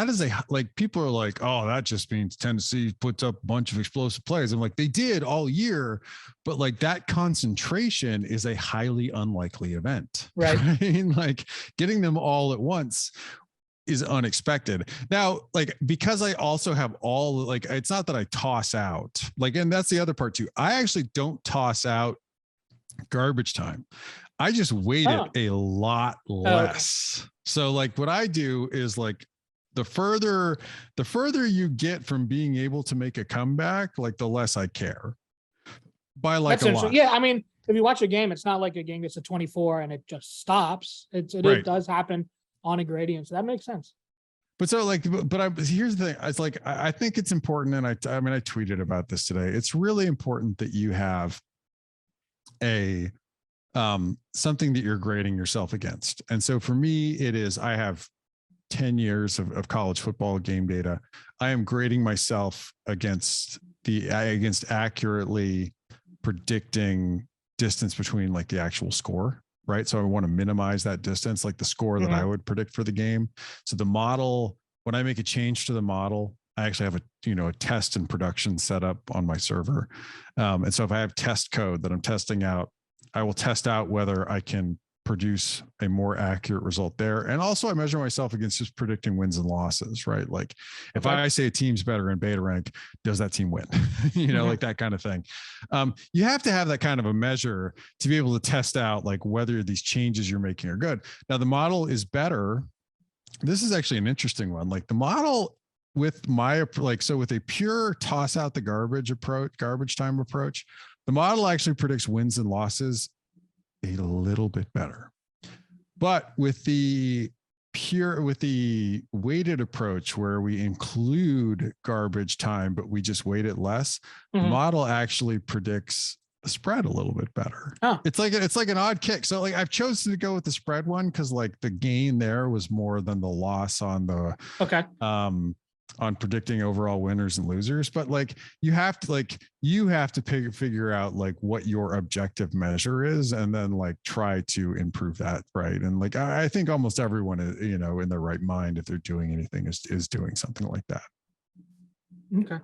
Speaker 3: is like, people are like, oh, that just means Tennessee puts up a bunch of explosive plays. I'm like, they did all year, but like that concentration is a highly unlikely event. Right. Like getting them all at once is unexpected. Now, like, because I also have like, it's not that I toss out, like, and that's the other part too. I actually don't toss out garbage time. I just weight it a lot less. So like what I do is like the further you get from being able to make a comeback, like the less I care by like
Speaker 2: That's
Speaker 3: a
Speaker 2: interesting.
Speaker 3: lot.
Speaker 2: Yeah, I mean, if you watch a game, it's not like a game that's a 24 and it just stops. It
Speaker 3: Right.
Speaker 2: does happen on a gradient, so that makes sense.
Speaker 3: But so like, here's the thing. It's like, I think it's important. And I tweeted about this today. It's really important that you have something that you're grading yourself against. And so for me, it is, I have 10 years of college football game data. I am grading myself against accurately predicting distance between like the actual score. Right. So I want to minimize that distance, like the score that I would predict for the game. So the model, when I make a change to the model, I actually have a test and production set up on my server. And so if I have test code that I'm testing out, I will test out whether I can produce a more accurate result there. And also I measure myself against just predicting wins and losses, right? Like if I say a team's better in beta rank, does that team win? Like that kind of thing. You have to have that kind of a measure to be able to test out like whether these changes you're making are good. Now the model is better. This is actually an interesting one. Like the model with with a pure toss out the garbage time approach, the model actually predicts wins and losses a little bit better. But with the weighted approach where we include garbage time, but we just weight it less, the model actually predicts the spread a little bit better. It's like an odd kick. So like I've chosen to go with the spread one because like the gain there was more than the loss on the on predicting overall winners and losers. But like you have to figure out like what your objective measure is and then like try to improve that. Right. And like I think almost everyone is, in their right mind, if they're doing anything, is doing something like that.
Speaker 2: Okay.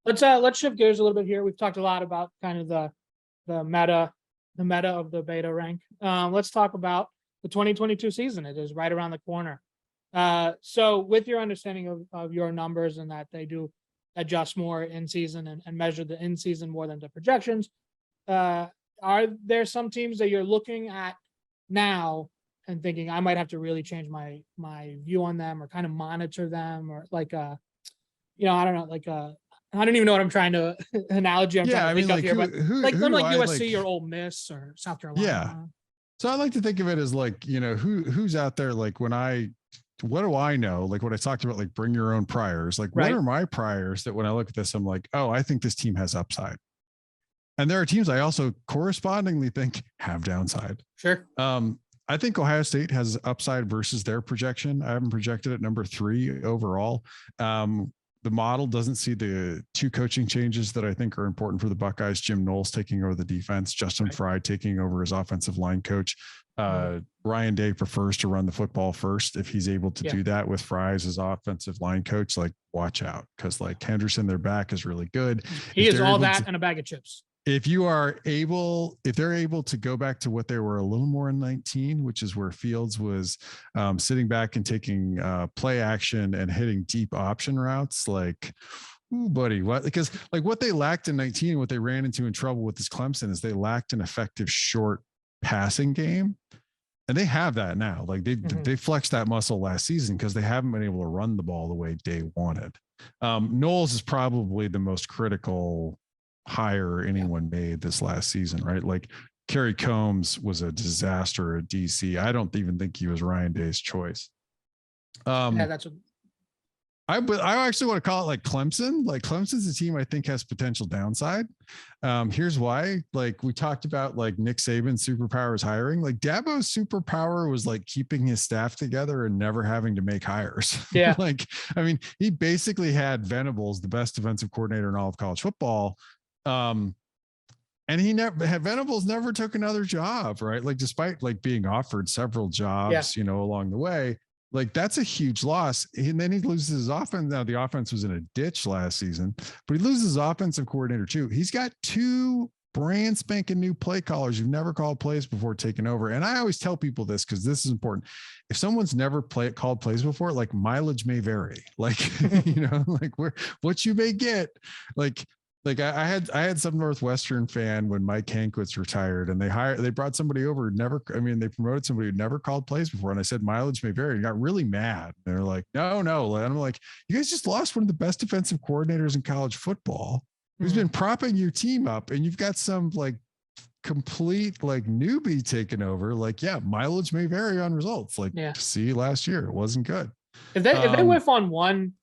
Speaker 2: Let's shift gears a little bit here. We've talked a lot about kind of the meta of the beta rank. Let's talk about the 2022 season. It is right around the corner. So with your understanding of your numbers and that they do adjust more in season and measure the in season more than the projections, are there some teams that you're looking at now and thinking I might have to really change my view on them or kind of monitor them or like I don't know, like I don't even know what I'm trying to analogy I'm trying to think of here, but like USC or Ole Miss or South Carolina.
Speaker 3: Yeah. So I like to think of it as like, who's out there, like what do I know? Like what I talked about, like bring your own priors. Like what are my priors that when I look at this, I'm like, oh, I think this team has upside. And there are teams I also correspondingly think have downside.
Speaker 2: Sure.
Speaker 3: I think Ohio State has upside versus their projection. I haven't projected at number 3 overall. The model doesn't see the 2 coaching changes that I think are important for the Buckeyes. Jim Knowles taking over the defense, Justin Fry taking over as offensive line coach. Ryan Day prefers to run the football first. If he's able to do that with Fry as his offensive line coach, like watch out. Cause like Henderson, their back is really good.
Speaker 2: He is all that and a bag of chips.
Speaker 3: If they're able to go back to what they were a little more in 19, which is where Fields was sitting back and taking play action and hitting deep option routes, like, ooh, buddy, what? Because like what they lacked in 19, what they ran into in trouble with this Clemson is they lacked an effective short passing game. And they have that now. Like they flexed that muscle last season because they haven't been able to run the ball the way Day wanted. Knowles is probably the most critical hire anyone made this last season, right? Like Kerry Combs was a disaster at DC. I don't even think he was Ryan Day's choice.
Speaker 2: That's
Speaker 3: but I actually want to call it like Clemson. Like Clemson's a team I think has potential downside. Here's why. Like we talked about like Nick Saban's superpower is hiring. Like Dabo's superpower was like keeping his staff together and never having to make hires.
Speaker 2: Yeah.
Speaker 3: Like, I mean, he basically had Venables, the best defensive coordinator in all of college football. And Venables never took another job, right? Like despite like being offered several jobs, along the way, like that's a huge loss. And then he loses his offense. Now the offense was in a ditch last season, but he loses his offensive coordinator too. He's got 2 brand spanking new play callers who've never called plays before taking over. And I always tell people this because this is important. If someone's never called plays before, like mileage may vary. Like, like what you may get, like Like I had some Northwestern fan when Mike Hankwitz retired, and they brought somebody over they promoted somebody who never called plays before, and I said mileage may vary, and got really mad. And they're like, no, and I'm like, you guys just lost one of the best defensive coordinators in college football, who's been propping your team up, and you've got some like complete like newbie taking over. Like, yeah, mileage may vary on results. Like, see, last year it wasn't good.
Speaker 2: If they whiff on one.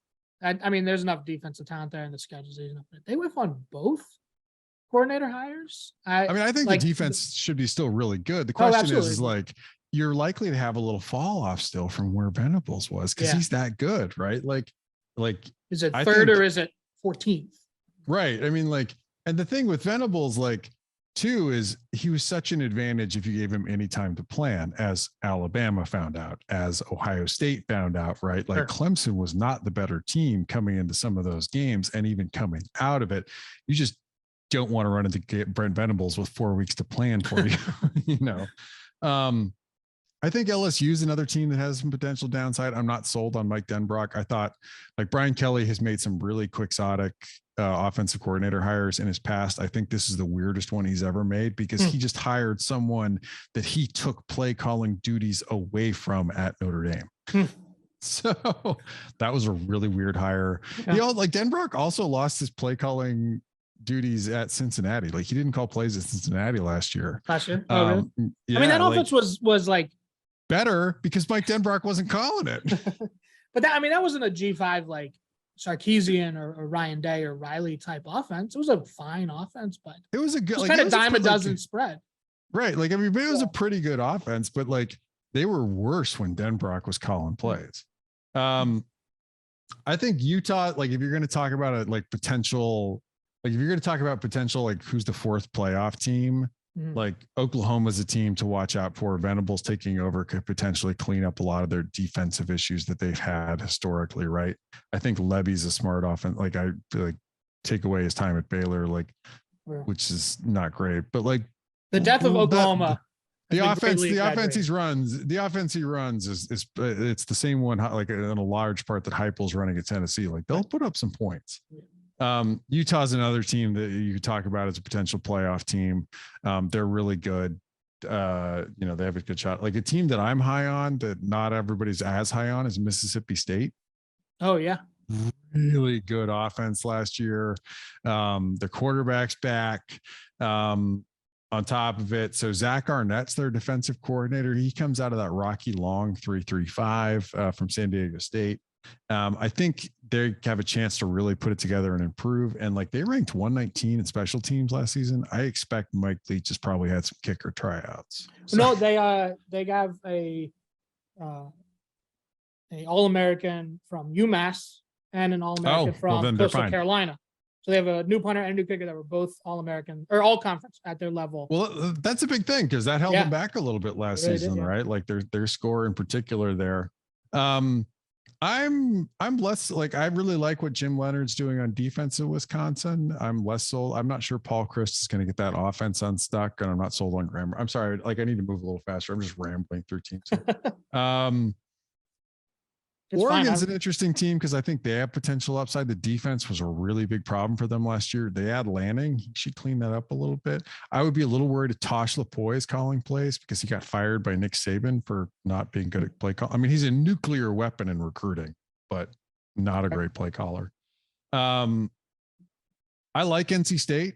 Speaker 2: I mean, there's enough defensive talent there in the schedule season. They whiff on both coordinator hires. I
Speaker 3: think the defense should be still really good. The question is like, you're likely to have a little fall off still from where Venables was, because he's that good, right? Like,
Speaker 2: is it third or is it 14th?
Speaker 3: Right. I mean, like, and the thing with Venables, like, too, is he was such an advantage if you gave him any time to plan, as Alabama found out, as Ohio State found out, right? Like, Clemson was not the better team coming into some of those games, and even coming out of it. You just don't want to run into Brent Venables with 4 weeks to plan for you, you know? I think LSU is another team that has some potential downside. I'm not sold on Mike Denbrock. I thought, like, Brian Kelly has made some really quixotic offensive coordinator hires in his past. I think this is the weirdest one he's ever made, because he just hired someone that he took play calling duties away from at Notre Dame. So that was a really weird hire. Denbrock also lost his play calling duties at Cincinnati. Like, he didn't call plays at Cincinnati last year.
Speaker 2: Oh, really? Yeah, I mean, that offense was like
Speaker 3: better because Mike Denbrock wasn't calling it.
Speaker 2: But that wasn't a G5 like Sarkisian or Ryan Day or Riley type offense. It was a fine offense, but
Speaker 3: it was a good, like,
Speaker 2: kind of dime a dozen spread.
Speaker 3: Right. Like, I mean, but it was a pretty good offense, but like, they were worse when Denbrock was calling plays. I think Utah, like, if you're going to talk about potential, like who's the fourth playoff team, like Oklahoma's a team to watch out for. Venables taking over could potentially clean up a lot of their defensive issues that they've had historically, right? I think Levy's a smart offense. Like, I feel like take away his time at Baylor, like, which is not great, but like
Speaker 2: the death of Oklahoma.
Speaker 3: The offense he runs is it's the same one, like, in a large part that Heupel's running at Tennessee. Like, they'll put up some points. Utah's another team that you could talk about as a potential playoff team. They're really good. They have a good shot. Like, a team that I'm high on that not everybody's as high on is Mississippi State.
Speaker 2: Oh yeah.
Speaker 3: Really good offense last year. Their quarterback's back. On top of it, so Zach Arnett's their defensive coordinator. He comes out of that Rocky Long 3.35 from San Diego State. I think they have a chance to really put it together and improve. And like, they ranked 119 in special teams last season. I expect Mike Leach has probably had some kicker tryouts.
Speaker 2: So. No, they have a All-American from UMass and an All-American from Coastal Carolina. So they have a new punter and a new kicker that were both All-American or all-conference at their level.
Speaker 3: Well, that's a big thing, because that held them back a little bit last season, right? Like, their score in particular there. I'm less, like, I really like what Jim Leonard's doing on defense at Wisconsin. I'm less sold. I'm not sure Paul Chryst is going to get that offense unstuck, and I'm not sold on Grammar. I'm sorry. Like, I need to move a little faster. I'm just rambling through teams here. Oregon's an interesting team because I think they have potential upside. The defense was a really big problem for them last year. They add Lanning. He should clean that up a little bit. I would be a little worried if Tosh LaPoy is calling plays, because he got fired by Nick Saban for not being good at play call. I mean, he's a nuclear weapon in recruiting, but not a great play caller. I like NC State.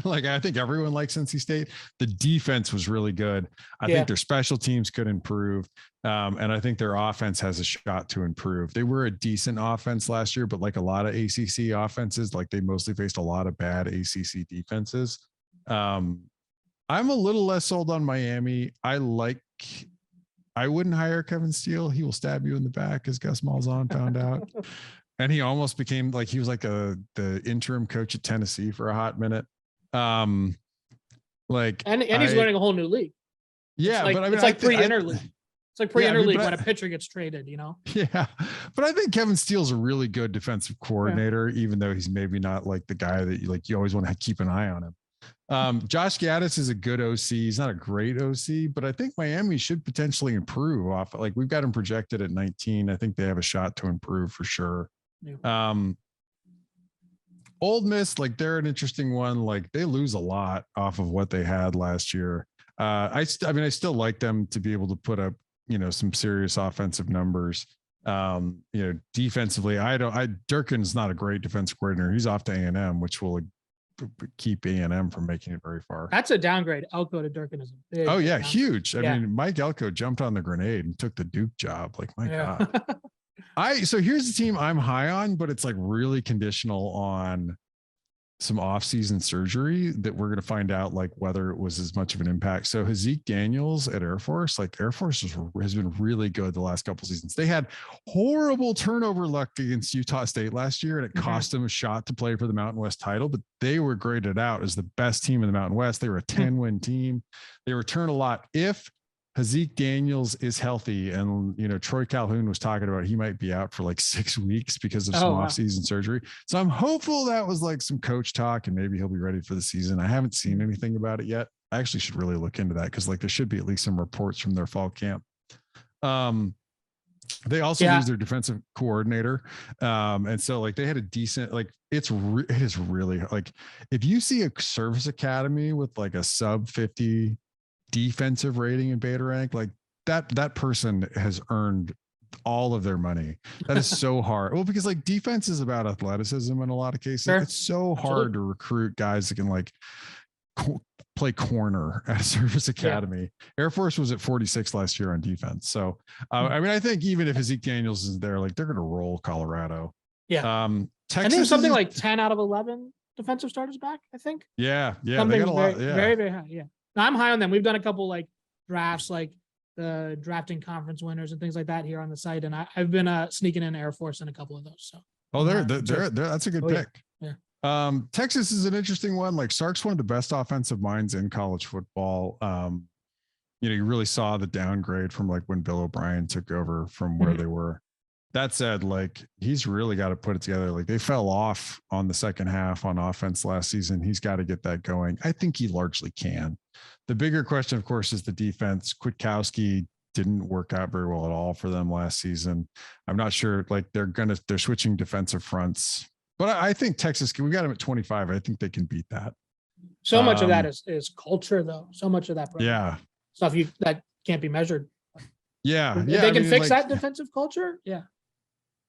Speaker 3: Like, I think everyone likes NC State. The defense was really good. I think their special teams could improve. And I think their offense has a shot to improve. They were a decent offense last year, but like a lot of ACC offenses, like, they mostly faced a lot of bad ACC defenses. I'm a little less sold on Miami. I wouldn't hire Kevin Steele. He will stab you in the back, as Gus Malzahn found out. And he almost became like, he was like the interim coach at Tennessee for a hot minute. And
Speaker 2: he's learning a whole new league.
Speaker 3: Yeah,
Speaker 2: but I mean, it's like pre-interleague. It's like pre-interleague when a pitcher gets traded, you know?
Speaker 3: Yeah. But I think Kevin Steele's a really good defensive coordinator, even though he's maybe not like the guy that you always want to keep an eye on him. Josh Gaddis is a good OC. He's not a great OC, but I think Miami should potentially improve off. Like, we've got him projected at 19. I think they have a shot to improve for sure. Yeah. Old Miss, like they're an interesting one. Like they lose a lot off of what they had last year. I still like them to be able to put up, some serious offensive numbers. Defensively, Durkin's not a great defense coordinator. He's off to A&M, which will keep A&M from making it very far.
Speaker 2: That's a downgrade. Elko to Durkin is a big.
Speaker 3: Oh yeah,
Speaker 2: downgrade.
Speaker 3: huge. I mean, Mike Elko jumped on the grenade and took the Duke job. Like my God. So here's the team I'm high on, but it's like really conditional on some off-season surgery that we're going to find out like whether it was as much of an impact. So Hazik Daniels at Air Force, like Air Force has been really good the last couple seasons. They had horrible turnover luck against Utah State last year, and it cost them a shot to play for the Mountain West title, but they were graded out as the best team in the Mountain West. They were a 10-win team. They return a lot. If Hazik Daniels is healthy, and Troy Calhoun was talking about he might be out for like 6 weeks because of some off-season surgery. So I'm hopeful that was like some coach talk, and maybe he'll be ready for the season. I haven't seen anything about it yet. I actually should really look into that because like there should be at least some reports from their fall camp. They also lose their defensive coordinator, and so like they had a decent it is really like if you see a service academy with like a sub 50 defensive rating in beta rank, like that person has earned all of their money. That is so hard. Well, because like defense is about athleticism in a lot of cases. Sure. It's so hard to recruit guys that can like play corner at a service academy. Air Force was at 46 last year on defense. So I think even if Hazik Daniels is there, like they're going to roll Colorado. Texas,
Speaker 2: I think something like 10 out of 11 defensive starters back, I think.
Speaker 3: Yeah.
Speaker 2: Something
Speaker 3: they got a lot.
Speaker 2: Very, very high. Yeah. I'm high on them. We've done a couple like drafts, like the drafting conference winners and things like that here on the site. And I've been sneaking in Air Force in a couple of those. So
Speaker 3: they're that's a good pick.
Speaker 2: Yeah.
Speaker 3: Texas is an interesting one. Like Sark's one of the best offensive minds in college football. You really saw the downgrade from like when Bill O'Brien took over from where they were. That said, like he's really got to put it together. Like they fell off on the second half on offense last season. He's got to get that going. I think he largely can. The bigger question, of course, is the defense. Kwiatkowski didn't work out very well at all for them last season. I'm not sure. Like they're switching defensive fronts, but I think Texas. We got them at 25. I think they can beat that.
Speaker 2: So much of that is culture, though. So much of that, stuff that can't be measured.
Speaker 3: If
Speaker 2: they can fix that defensive culture. Yeah.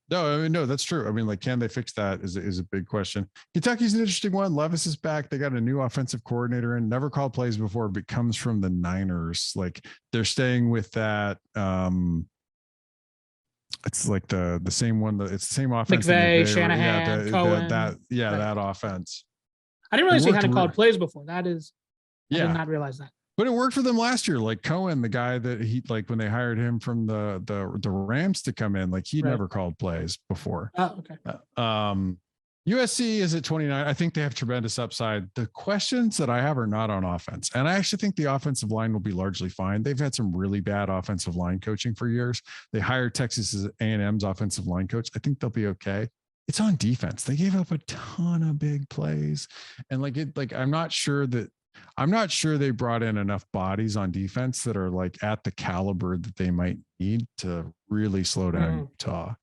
Speaker 3: No, that's true. I mean, like, can they fix that is a big question. Kentucky's an interesting one. Levis is back. They got a new offensive coordinator in, never called plays before, but comes from the Niners. Like they're staying with that. It's like the same one. It's the same offense.
Speaker 2: McVay, Shanahan, Cohen.
Speaker 3: That offense.
Speaker 2: I didn't realize he hadn't called plays before. I did not realize that.
Speaker 3: But it worked for them last year. Like Cohen, the guy that he like when they hired him from the Rams to come in, like he never called plays before.
Speaker 2: Oh, okay.
Speaker 3: USC is at 29. I think they have tremendous upside. The questions that I have are not on offense. And I actually think the offensive line will be largely fine. They've had some really bad offensive line coaching for years. They hired Texas A&M's offensive line coach. I think they'll be okay. It's on defense. They gave up a ton of big plays. And I'm not sure they brought in enough bodies on defense that are like at the caliber that they might need to really slow down Utah.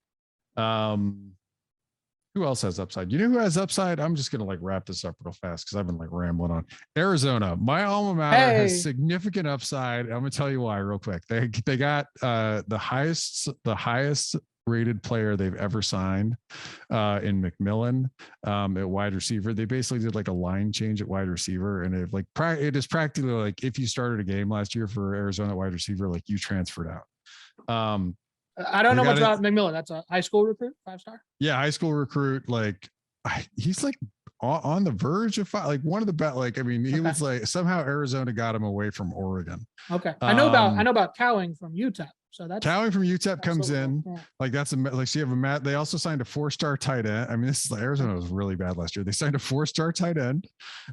Speaker 3: Who else has upside? You know who has upside? I'm just going to like wrap this up real fast because I've been like rambling on. Arizona, my alma mater, has significant upside. I'm going to tell you why real quick. They got the highest rated player they've ever signed in McMillan at wide receiver. They basically did like a line change at wide receiver, and it is practically like if you started a game last year for Arizona at wide receiver, like you transferred out.
Speaker 2: I don't know much about McMillan. That's a high school recruit, 5-star.
Speaker 3: Yeah, high school recruit. Like he's like on the verge of like one of the best. Like I mean, he was like somehow Arizona got him away from Oregon.
Speaker 2: Okay, I know about Cowing from UTEP. So that's
Speaker 3: Cowing from UTEP comes in. Like that's so you have they also signed a 4-star tight end. I mean, this is like Arizona was really bad last year. They signed a 4-star tight end.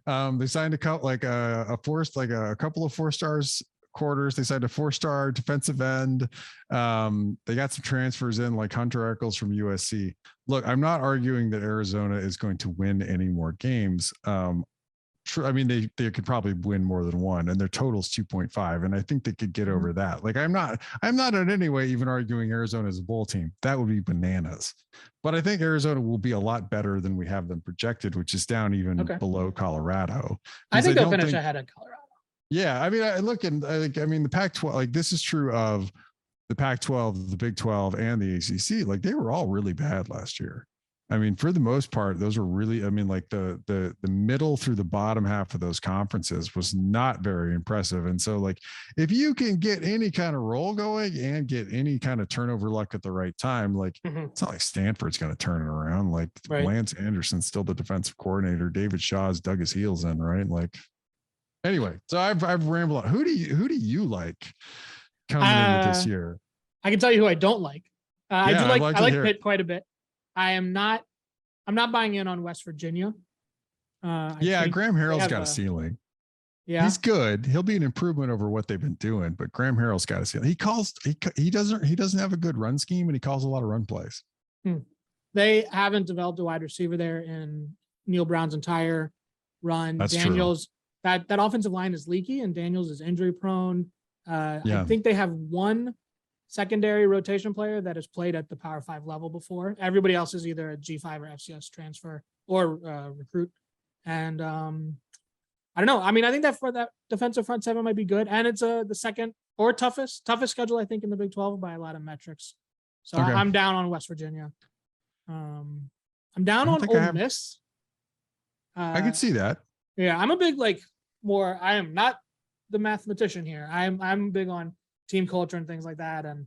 Speaker 3: They signed a couple of 4-stars quarters. They signed a 4-star defensive end. They got some transfers in like Hunter Eccles from USC. Look, I'm not arguing that Arizona is going to win any more games. I mean, they could probably win more than one, and their total's 2.5. And I think they could get over that. Like, I'm not in any way even arguing Arizona as a bowl team. That would be bananas. But I think Arizona will be a lot better than we have them projected, which is down even below Colorado.
Speaker 2: I think they'll finish ahead of Colorado.
Speaker 3: Yeah. I mean, I mean, the Pac-12, like this is true of the Pac-12, the Big 12, and the ACC. Like they were all really bad last year. I mean, for the most part, those were really, I mean, like the middle through the bottom half of those conferences was not very impressive. And so like, if you can get any kind of roll going and get any kind of turnover luck at the right time, like it's not like Stanford's going to turn it around. Like Lance Anderson's still the defensive coordinator. David Shaw's dug his heels in, right? Like, anyway, so I've rambled on. Who do you like coming in with this year?
Speaker 2: I can tell you who I don't like. I like Pitt quite a bit. I'm not buying in on West Virginia.
Speaker 3: Graham Harrell's got a ceiling. Yeah, he's good. He'll be an improvement over what they've been doing, but Graham Harrell's got a ceiling. He doesn't have a good run scheme, and he calls a lot of run plays.
Speaker 2: They haven't developed a wide receiver there in Neil Brown's entire run.
Speaker 3: That's
Speaker 2: Daniels, true. That offensive line is leaky, and Daniels is injury prone. I think they have one secondary rotation player that has played at the Power 5 level before. Everybody else is either a G5 or FCS transfer or recruit. And I don't know. I mean, I think that for that defensive front seven might be good. And it's the second or toughest schedule, I think, in the Big 12 by a lot of metrics. So I'm down on West Virginia. I'm down on Ole Miss.
Speaker 3: I could see that.
Speaker 2: Yeah, I'm a big I am not the mathematician here. I'm big on team culture and things like that. And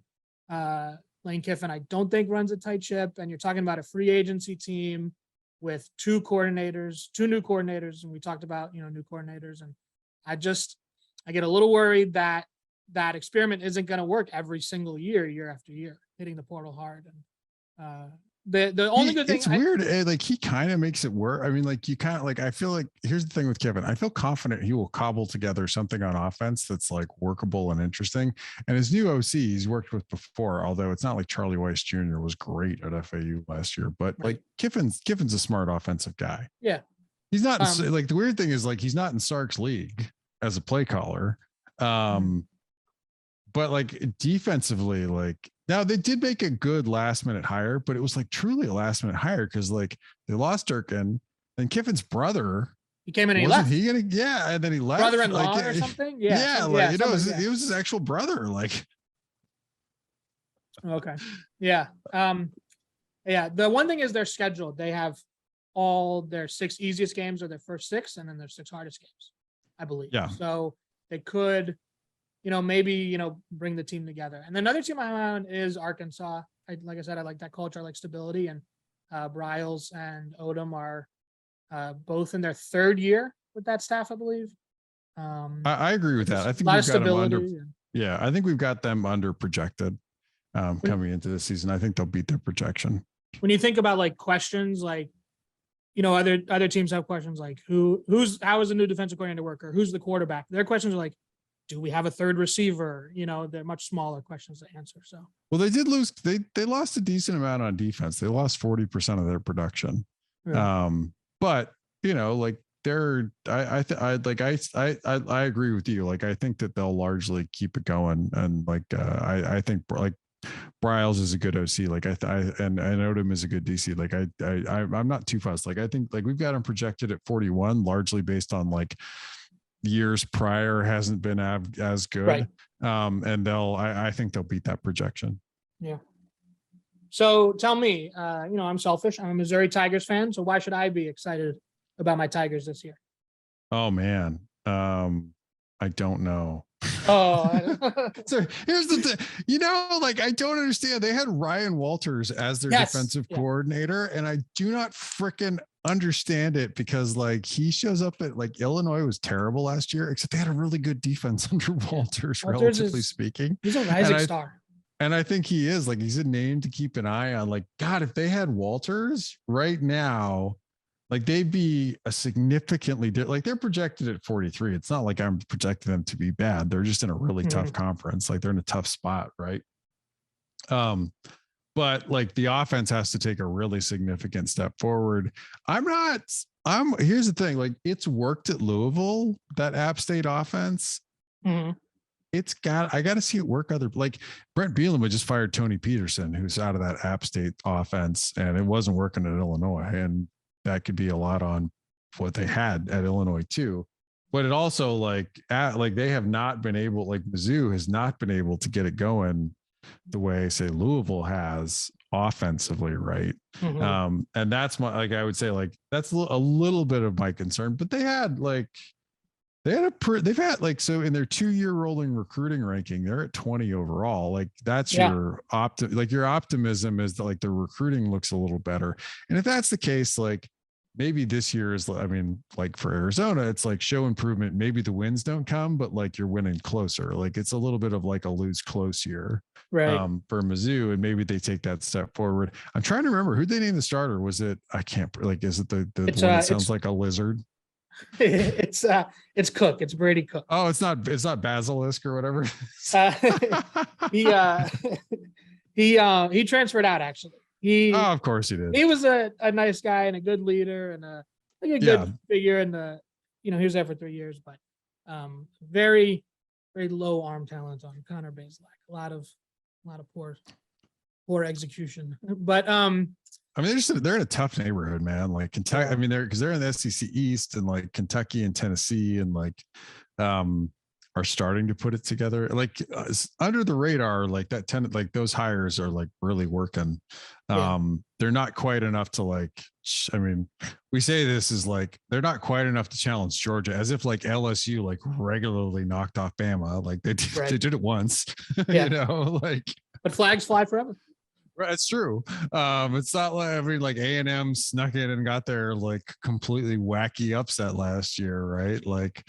Speaker 2: Lane Kiffin, I don't think runs a tight ship. And you're talking about a free agency team with two new coordinators. And we talked about, new coordinators. And I get a little worried that experiment isn't going to work every single year after year, hitting the portal hard. And the only good thing,
Speaker 3: it's weird. Like he kind of makes it work. I mean, like you kind of I feel like here's the thing with Kevin. I feel confident he will cobble together something on offense that's like workable and interesting. And his new OC he's worked with before, although it's not like Charlie Weiss Jr. was great at FAU last year, but like Kiffin's a smart offensive guy.
Speaker 2: Yeah.
Speaker 3: He's not the weird thing is like, he's not in Sark's league as a play caller. But like defensively, like now they did make a good last minute hire, but it was like truly a last minute hire because like they lost Durkin and Kiffin's brother.
Speaker 2: He came in and he left.
Speaker 3: And then he left.
Speaker 2: Brother-in-law or something?
Speaker 3: Yeah. It was his actual brother. Like.
Speaker 2: Okay. Yeah. The one thing is their schedule. They have all their 6 easiest games are their first 6, and then their 6 hardest games, I believe. Yeah. So they could, maybe, bring the team together. And another team I'm on is Arkansas. Like I said, I like that culture. I like stability. And Bryles and Odom are both in their 3rd year with that staff, I believe.
Speaker 3: I agree with that. I think we've got them under. Yeah, I think we've got them under projected coming into this season. I think they'll beat their projection.
Speaker 2: When you think about like questions, like other teams have questions like how is the new defensive coordinator work, or who's the quarterback? Their questions are like, do we have a 3rd receiver? They're much smaller questions to answer. So
Speaker 3: well, they did lose. They lost a decent amount on defense. They lost 40% of their production. Yeah. But like I agree with you. Like I think that they'll largely keep it going, and like I think like Bryles is a good OC. Like and Odom is a good DC. Like I'm not too fussed. Like I think like we've got them projected at 41, largely based on like years prior hasn't been as good. Right. And I think they'll beat that projection.
Speaker 2: Yeah. So tell me, I'm selfish. I'm a Missouri Tigers fan. So why should I be excited about my Tigers this year?
Speaker 3: Oh man. I don't know.
Speaker 2: Oh,
Speaker 3: so here's the thing, like I don't understand. They had Ryan Walters as their defensive coordinator, and I do not frickin' understand it because like he shows up at like Illinois was terrible last year, except they had a really good defense under Walters relatively speaking.
Speaker 2: He's a rising star.
Speaker 3: And I think he is like, he's a name to keep an eye on. Like, God, if they had Walters right now, like they'd be a significantly like they're projected at 43. It's not like I'm projecting them to be bad. They're just in a really tough conference. Like they're in a tough spot. Right. But like the offense has to take a really significant step forward. I'm not Here's the thing, like it's worked at Louisville, that App State offense.
Speaker 2: Mm-hmm.
Speaker 3: I got to see it work like Brent Bielema just fired Tony Peterson, who's out of that App State offense, and it wasn't working at Illinois. And that could be a lot on what they had at Illinois too. But it also like they have not been able, like Mizzou has not been able to get it going the way say Louisville has offensively, right?
Speaker 2: Mm-hmm.
Speaker 3: And that's I would say like that's a little bit of my concern. But they've had so in their 2-year rolling recruiting ranking, they're at 20 overall. Like that's your optimism is that like the recruiting looks a little better. And if that's the case, like maybe this year is, I mean, like for Arizona, it's like show improvement. Maybe the wins don't come, but like you're winning closer. Like it's a little bit of like a lose close year for Mizzou. And maybe they take that step forward. I'm trying to remember who they named the starter. Was it, is it the one that sounds like a lizard?
Speaker 2: It's Cook. It's Brady Cook.
Speaker 3: Oh, it's not Basilisk or whatever.
Speaker 2: He transferred out actually.
Speaker 3: Of course he did.
Speaker 2: He was a nice guy and a good leader and a good figure in the, he was there for 3 years, but very, very low arm talent on Connor Bazelak. A lot of poor execution. But
Speaker 3: I mean, they're in a tough neighborhood, man. Like Kentucky, I mean, they're in the SEC East, and like Kentucky and Tennessee and like are starting to put it together. Like under the radar, like like those hires are like really working. They're not quite enough to like, I mean, we say this is like, they're not quite enough to challenge Georgia, as if like LSU like regularly knocked off Bama. Like they did it once, like,
Speaker 2: but flags fly forever.
Speaker 3: Right, it's true. It's not like like A&M snuck in and got their like completely wacky upset last year, right? Like,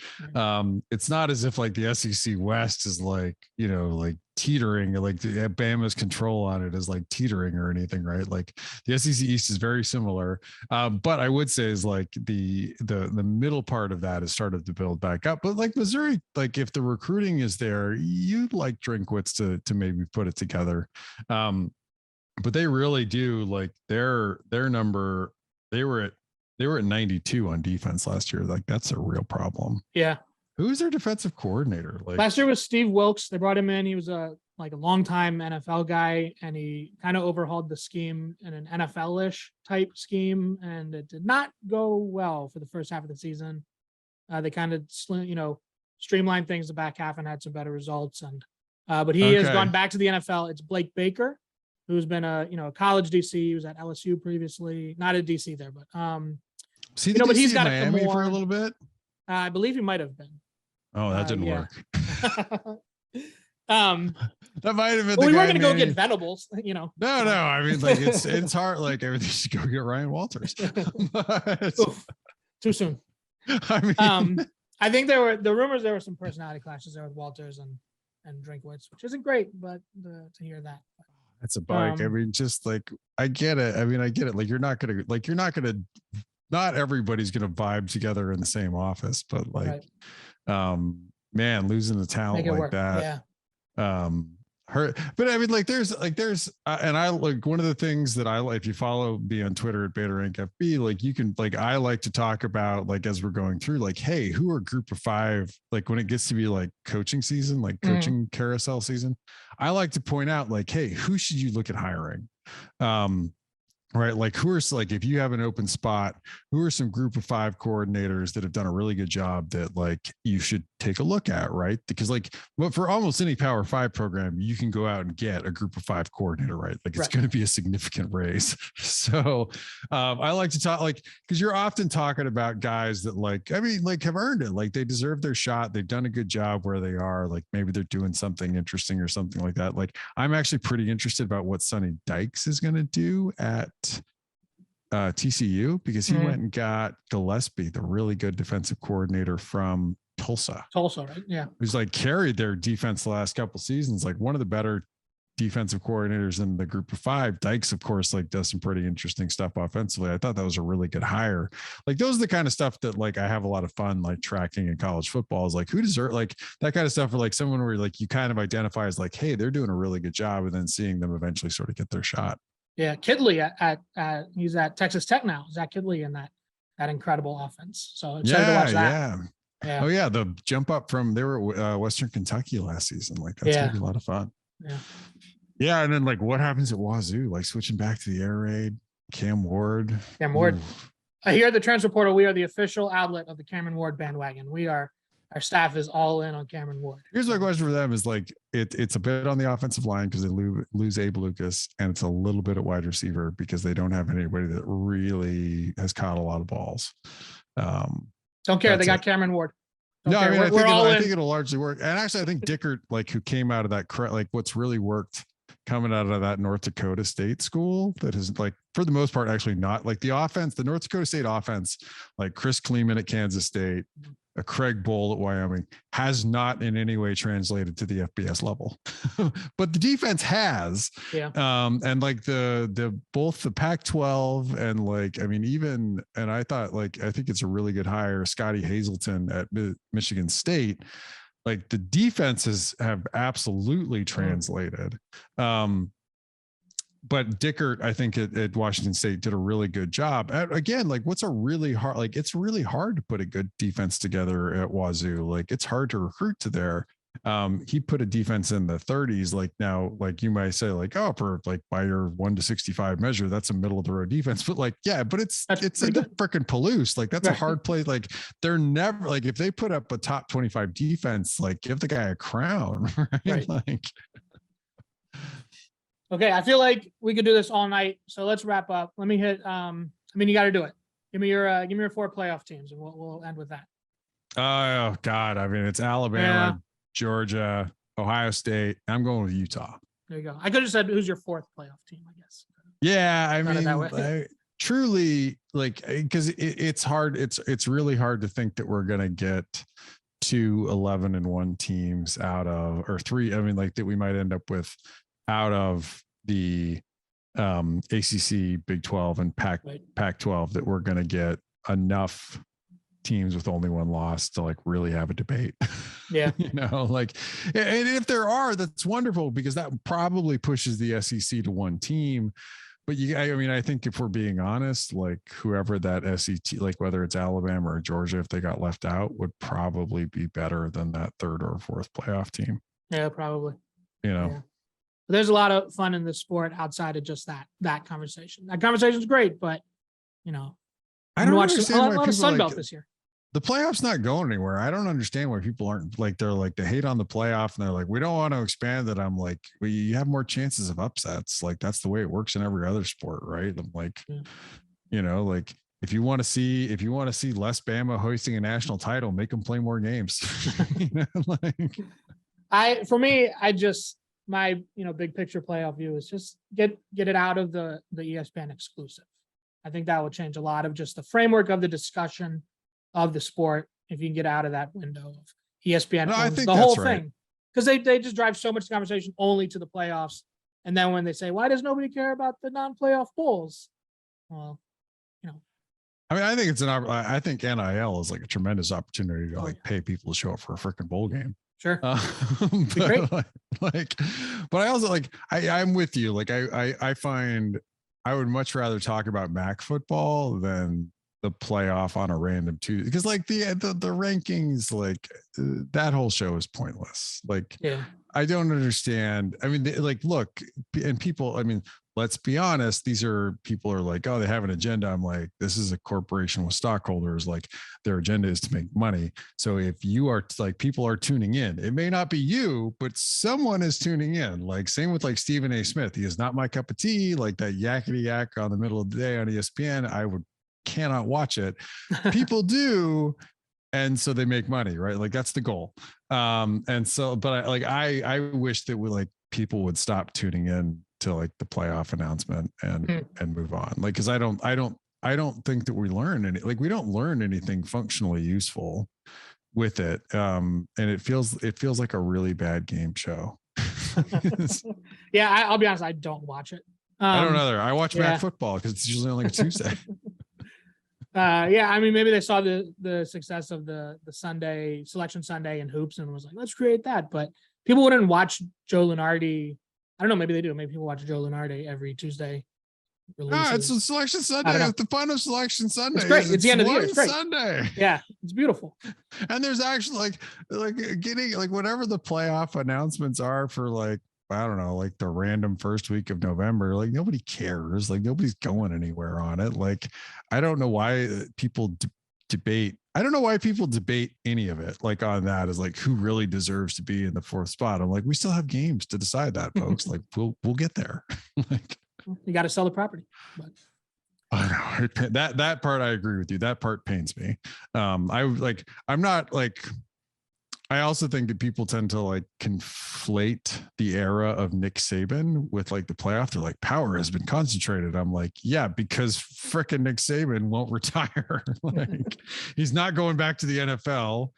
Speaker 3: it's not as if like the SEC West is like like teetering, like the Bama's control on it is like teetering or anything, right? Like the SEC East is very similar, but I would say is like the middle part of that has started to build back up. But like Missouri, like if the recruiting is there, you'd like Drinkwitz to maybe put it together. But they really do like their number. They were at 92 on defense last year. Like that's a real problem.
Speaker 2: Yeah.
Speaker 3: Who's their defensive coordinator? Like
Speaker 2: last year was Steve Wilkes. They brought him in. He was a longtime NFL guy, and he kind of overhauled the scheme in an NFL-ish type scheme, and it did not go well for the first half of the season. They kind of streamlined things the back half and had some better results. And but he has gone back to the NFL. It's Blake Baker, who's been a college DC. He was at LSU previously, not at DC there, but but he's got
Speaker 3: Miami for a little bit.
Speaker 2: I believe he might have been.
Speaker 3: Oh, that didn't work.
Speaker 2: That
Speaker 3: might have been.
Speaker 2: Well, we weren't going to go get Venables,
Speaker 3: No. I mean, like it's hard. Like everything should go get Ryan Walters.
Speaker 2: Oof, too soon.
Speaker 3: I mean,
Speaker 2: I think there were some personality clashes there with Walters and Drinkwitz, which isn't great, but to hear that.
Speaker 3: It's a bike. I mean, just like I get it. I mean, I get it. Like you're not gonna. Not everybody's gonna vibe together in the same office, but like, man, losing the talent like that. Yeah. Hurt. But I mean, like there's and I like one of the things that I like, if you follow me on Twitter at BaderRankFB, like you can like, I like to talk about like, as we're going through, like, hey, who are group of five? Like when it gets to be like coaching season, like coaching carousel season, I like to point out like, hey, who should you look at hiring? Right. Like who are like, if you have an open spot, who are some group of five coordinators that have done a really good job that like you should take a look at, right? Because like, but for almost any Power 5 program, you can go out and get a group of five coordinator, right? Like it's going to be a significant raise. So I like to talk like, because you're often talking about guys that like, I mean, like have earned it. Like they deserve their shot. They've done a good job where they are. Like maybe they're doing something interesting or something like that. Like I'm actually pretty interested about what Sonny Dykes is going to do at TCU, because he went and got Gillespie, the really good defensive coordinator from Tulsa, right? Yeah. Who's like carried their defense the last couple seasons, like one of the better defensive coordinators in the group of five. Dykes, of course, like does some pretty interesting stuff offensively. I thought that was a really good hire. Like those are the kind of stuff that like I have a lot of fun like tracking in college football, is like who deserves like that kind of stuff, or like someone where like you kind of identify as like, hey, they're doing a really good job, and then seeing them eventually sort of get their shot.
Speaker 2: Yeah, Kidley at he's at Texas Tech now. Zach Kidley in that that incredible offense. So excited to watch that.
Speaker 3: Yeah. Oh yeah, the jump up from they were Western Kentucky last season. Like that's gonna be a lot of fun.
Speaker 2: Yeah.
Speaker 3: Yeah, and then like what happens at Wazoo? Like switching back to the air raid, Cam Ward.
Speaker 2: Ooh. Here at the transfer portal, we are the official outlet of the Cameron Ward bandwagon. Our staff is all in on Cameron Ward.
Speaker 3: Here's my question for them is like it's a bit on the offensive line because they lose Abe Lucas, and it's a little bit at wide receiver because they don't have anybody that really has caught a lot of balls.
Speaker 2: Don't care. They got Cameron Ward.
Speaker 3: I think it'll largely work. And actually, I think Dickert, like who came out of that, like what's really worked coming out of that North Dakota State school that is like, for the most part, actually not like the offense, the North Dakota State offense, like Chris Kleeman at Kansas State, a Craig Bowl at Wyoming, has not in any way translated to the FBS level, but the defense has.
Speaker 2: Yeah.
Speaker 3: And like both the Pac-12 and like, I mean, even, and I thought like, I think it's a really good hire, Scotty Hazelton at Michigan State. Like the defenses have absolutely translated. But Dickert, I think at Washington State did a really good job. Again, like what's a really hard, like it's really hard to put a good defense together at Wazoo. Like it's hard to recruit to there. He put a defense in the 30s. Like now, like you might say like, oh, for like by your 1 to 65 measure, that's a middle of the road defense. But like, yeah, but it's in the freaking Palouse. Like that's a hard play. Like they're never like, if they put up a top 25 defense, like give the guy a crown. Right. Like,
Speaker 2: okay, I feel like we could do this all night. So let's wrap up. Let me hit. You got to do it. Give me your 4 playoff teams, and we'll end with that.
Speaker 3: Oh God, I mean it's Alabama, Georgia, Ohio State. I'm going with Utah.
Speaker 2: There you go. I could have said who's your 4th playoff team, I guess.
Speaker 3: Yeah, I mean, truly, like because it's hard. It's really hard to think that we're gonna get 2 11-1 teams out of, or 3. I mean, like that we might end up with out of the ACC, Big 12, and Pac-12 that we're going to get enough teams with only 1 loss to like really have a debate.
Speaker 2: Yeah.
Speaker 3: Like, and if there are, that's wonderful because that probably pushes the SEC to 1 team. But I think if we're being honest, like whoever that SEC, like whether it's Alabama or Georgia, if they got left out, would probably be better than that 3rd or 4th playoff team.
Speaker 2: Yeah, probably.
Speaker 3: Yeah.
Speaker 2: There's a lot of fun in this sport outside of just that conversation. That conversation is great, but I don't watch a lot of Sunbelt this year.
Speaker 3: The playoffs not going anywhere. I don't understand why people aren't like, they're like, they hate on the playoff and they're like, we don't want to expand it. I'm like, well, you have more chances of upsets. Like that's the way it works in every other sport. Right. I'm like, like if you want to see less Bama hoisting a national title, make them play more games. My big picture playoff view is just get it out of the ESPN exclusive. I think that will change a lot of just the framework of the discussion of the sport if you can get out of that window of ESPN. No, I think
Speaker 2: the whole thing, because they just drive so much conversation only to the playoffs, and then when they say why does nobody care about the non-playoff bowls? Well,
Speaker 3: I mean, I think I think NIL is like a tremendous opportunity to pay people to show up for a freaking bowl game.
Speaker 2: Sure.
Speaker 3: But I also I'm with you. Like I find I would much rather talk about MAC football than the playoff on a random Tuesday, because like the rankings, like that whole show is pointless. Like, I don't understand. I mean, look, and people, I mean, let's be honest, these are people are like, oh, they have an agenda. I'm like, this is a corporation with stockholders. Like their agenda is to make money. So if you are like, people are tuning in, it may not be you, but someone is tuning in. Like same with like Stephen A. Smith. He is not my cup of tea. Like that yakety yak on the middle of the day on ESPN. Cannot watch it. People do. And so they make money, right? Like that's the goal. And so, but I wish that people would stop tuning in to like the playoff announcement and move on. Like, cause I don't think that we learn we don't learn anything functionally useful with it. And it feels like a really bad game show.
Speaker 2: Yeah. I'll be honest. I don't watch it.
Speaker 3: I don't either. I watch MAC football because it's usually only a Tuesday.
Speaker 2: I mean, maybe they saw the success of the Sunday selection Sunday and hoops and was like, let's create that. But people wouldn't watch Joe Lunardi. I don't know. Maybe they do. Maybe people watch Joe Lunardi every Tuesday releases.
Speaker 3: It's a selection Sunday. It's the fun of selection Sunday.
Speaker 2: It's great. It's the end of the year. It's great.
Speaker 3: Sunday.
Speaker 2: Yeah, it's beautiful.
Speaker 3: And there's actually like getting like whatever the playoff announcements are for like, I don't know, like the random first week of November, like nobody cares. Like nobody's going anywhere on it. Like, I don't know why people debate. I don't know why people debate any of it. Like on that is like who really deserves to be in the fourth spot. I'm like, we still have games to decide that, folks. Like we'll get there. Like,
Speaker 2: you got to sell the property. But.
Speaker 3: I know that part. I agree with you. That part pains me. I'm not like, I also think that people tend to like conflate the era of Nick Saban with like the playoff. They're like, power has been concentrated. I'm like, yeah, because frickin' Nick Saban won't retire. Like he's not going back to the NFL.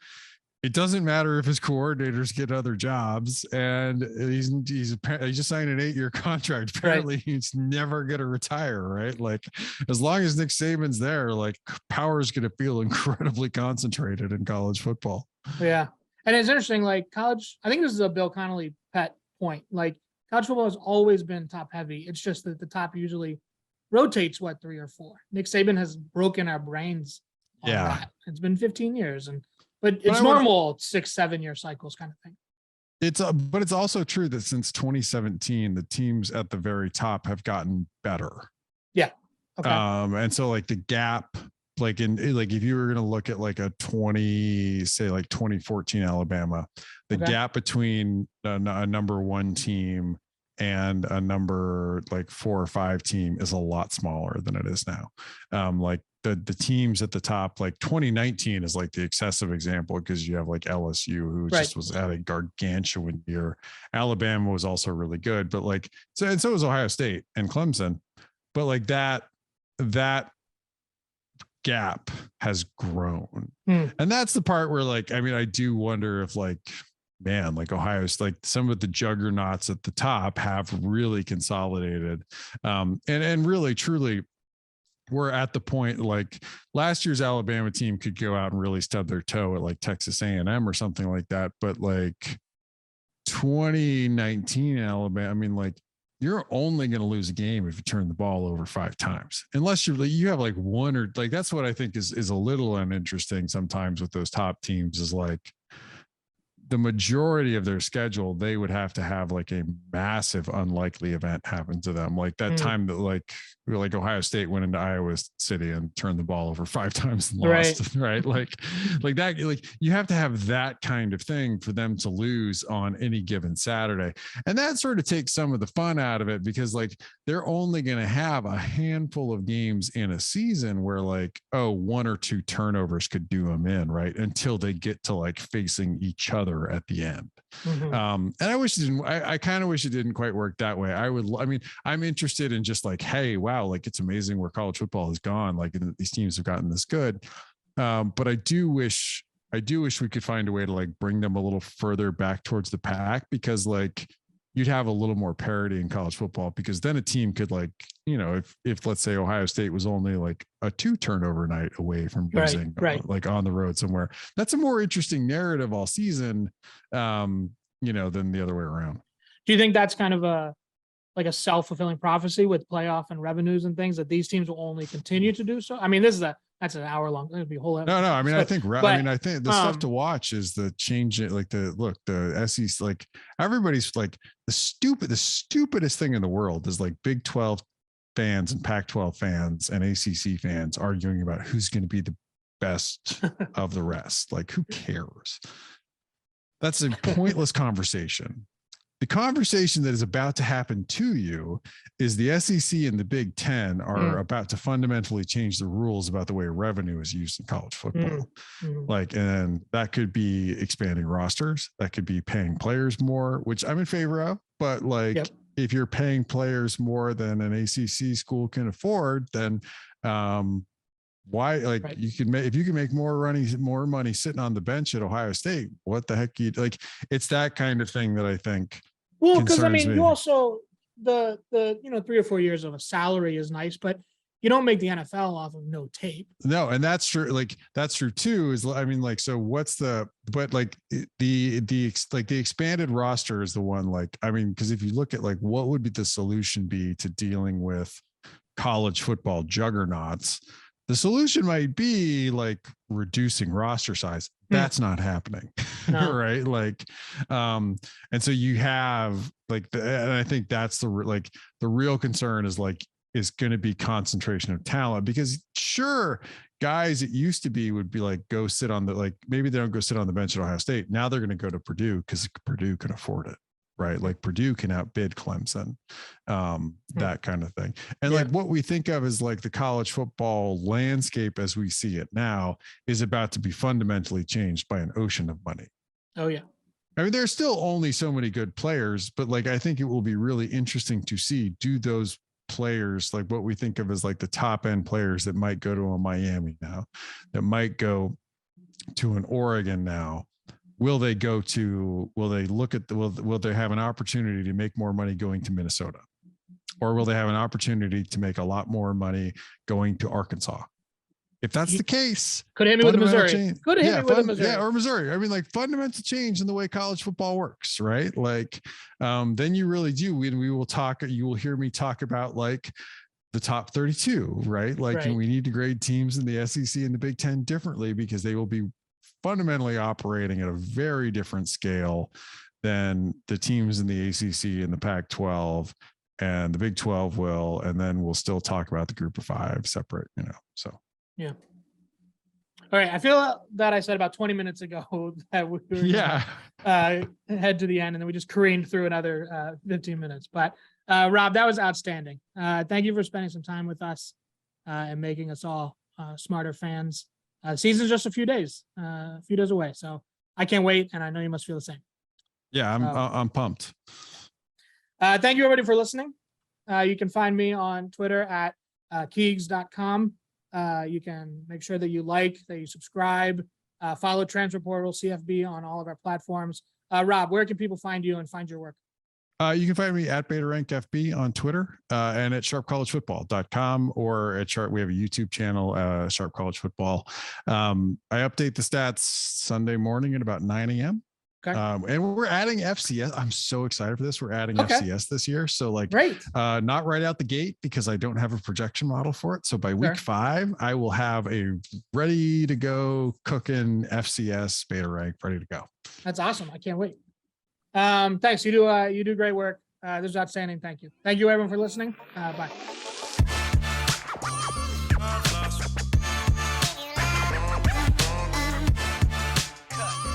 Speaker 3: It doesn't matter if his coordinators get other jobs, and he's just signed an 8-year contract. Apparently he's never going to retire. Right. Like as long as Nick Saban's there, like power is going to feel incredibly concentrated in college football.
Speaker 2: Yeah. And it's interesting, like college, I think this is a Bill Connolly pet point. Like college football has always been top heavy. It's just that the top usually rotates 3 or 4. Nick Saban has broken our brains on that. It's been 15 years but it's normal 6-7 year cycles kind of thing.
Speaker 3: But it's also true that since 2017, the teams at the very top have gotten better.
Speaker 2: Yeah.
Speaker 3: Okay. And so like the gap, like if you were going to look at like a 2014 Alabama, the gap between a number 1 team and a number like 4 or 5 team is a lot smaller than it is now. Like the teams at the top, like 2019 is like the excessive example because you have like LSU who just was at a gargantuan year. Alabama was also really good, but like so was Ohio State and Clemson. But like that gap has grown. And that's the part where like, I mean, I do wonder if like, man, like Ohio's like some of the juggernauts at the top have really consolidated. And really, truly, we're at the point like last year's Alabama team could go out and really stub their toe at like Texas A&M or something like that. But like 2019 Alabama, I mean, like you're only going to lose a game if you turn the ball over 5 times, unless you have like one or like, that's what I think is a little uninteresting sometimes with those top teams is like the majority of their schedule, they would have to have like a massive unlikely event happen to them. Like that time that like Ohio State went into Iowa City and turned the ball over 5 times and lost. Right. Like that, like you have to have that kind of thing for them to lose on any given Saturday. And that sort of takes some of the fun out of it because like they're only going to have a handful of games in a season where like, 1 or 2 turnovers could do them in, right? Until they get to like facing each other at the end. And I kind of wish it didn't quite work that way. I'm interested in just like, hey, wow, like it's amazing where college football has gone. Like these teams have gotten this good. But I do wish we could find a way to like bring them a little further back towards the pack because like you'd have a little more parity in college football because then a team could like, if let's say Ohio State was only like a 2 turnover night away from losing, like on the road somewhere, that's a more interesting narrative all season, than the other way around.
Speaker 2: Do you think that's kind of a self-fulfilling prophecy with playoff and revenues and things that these teams will only continue to do so? I mean, that's an hour long. It'll be a whole episode.
Speaker 3: No. I mean, I think the stuff to watch is the change. Like the SEC, like everybody's like the stupidest thing in the world is like Big 12 fans and Pac-12 fans and ACC fans arguing about who's going to be the best of the rest. Like, who cares? That's a pointless conversation. The conversation that is about to happen to you is the SEC and the Big Ten are about to fundamentally change the rules about the way revenue is used in college football. Like, and that could be expanding rosters. That could be paying players more, which I'm in favor of. But like, if you're paying players more than an ACC school can afford, then why? Like, you can make, if you can make more money sitting on the bench at Ohio State, what the heck you like? It's that kind of thing that I think.
Speaker 2: Well, because I mean, you also the 3 or 4 years of a salary is nice, but you don't make the NFL off of no tape.
Speaker 3: No, and that's true. Like that's true too. Is I mean, like, so what's the? But like the expanded roster is the one. Like, I mean, because if you look at like what would be the solution be to dealing with college football juggernauts, the solution might be like reducing roster size. That's not happening.
Speaker 2: No.
Speaker 3: Right. Like, and so you have like, and I think that's the real concern is going to be concentration of talent, because sure, guys it used to be would be like, go sit on maybe they don't go sit on the bench at Ohio State. Now they're going to go to Purdue because Purdue can afford it. Right. Like Purdue can outbid Clemson, that kind of thing. And like what we think of as like the college football landscape as we see it now is about to be fundamentally changed by an ocean of money.
Speaker 2: Oh yeah.
Speaker 3: I mean, there's still only so many good players, but like, I think it will be really interesting to see, do those players, like what we think of as like the top end players that might go to a Miami now, that might go to an Oregon now, will they have an opportunity to make more money going to Minnesota? Or will they have an opportunity to make a lot more money going to Arkansas? If that's the case,
Speaker 2: could hit me with Missouri. Could hit me with Missouri.
Speaker 3: Yeah, or Missouri. I mean, like fundamental change in the way college football works, right? Like, then you really do. We will talk. You will hear me talk about like the top 32, right? Like, and we need to grade teams in the SEC and the Big Ten differently because they will be fundamentally operating at a very different scale than the teams in the ACC and the Pac-12 and the Big 12 will. And then we'll still talk about the group of five separate, so.
Speaker 2: Yeah. All right. I feel that I said about 20 minutes ago that we were head to the end, and then we just careened through another 15 minutes. But Rob, that was outstanding. Thank you for spending some time with us and making us all smarter fans. Season's just a few days away. So I can't wait. And I know you must feel the same.
Speaker 3: Yeah, I'm pumped.
Speaker 2: Thank you everybody for listening. You can find me on Twitter at Keegs.com. You can make sure that you subscribe, follow Transfer Portal CFB on all of our platforms. Rob, where can people find you and find your work?
Speaker 3: You can find me at BetaRankFB on Twitter and at sharpcollegefootball.com or at Sharp. We have a YouTube channel, Sharp College Football. I update the stats Sunday morning at about 9 a.m.
Speaker 2: Okay.
Speaker 3: And we're adding FCS. I'm so excited for this. We're adding FCS this year. So like,
Speaker 2: great.
Speaker 3: Not right out the gate because I don't have a projection model for it. So by week 5, I will have a ready to go cooking FCS beta rank ready to go.
Speaker 2: That's awesome. I can't wait. Thanks. You do great work. This is outstanding. Thank you. Thank you everyone for listening. Bye.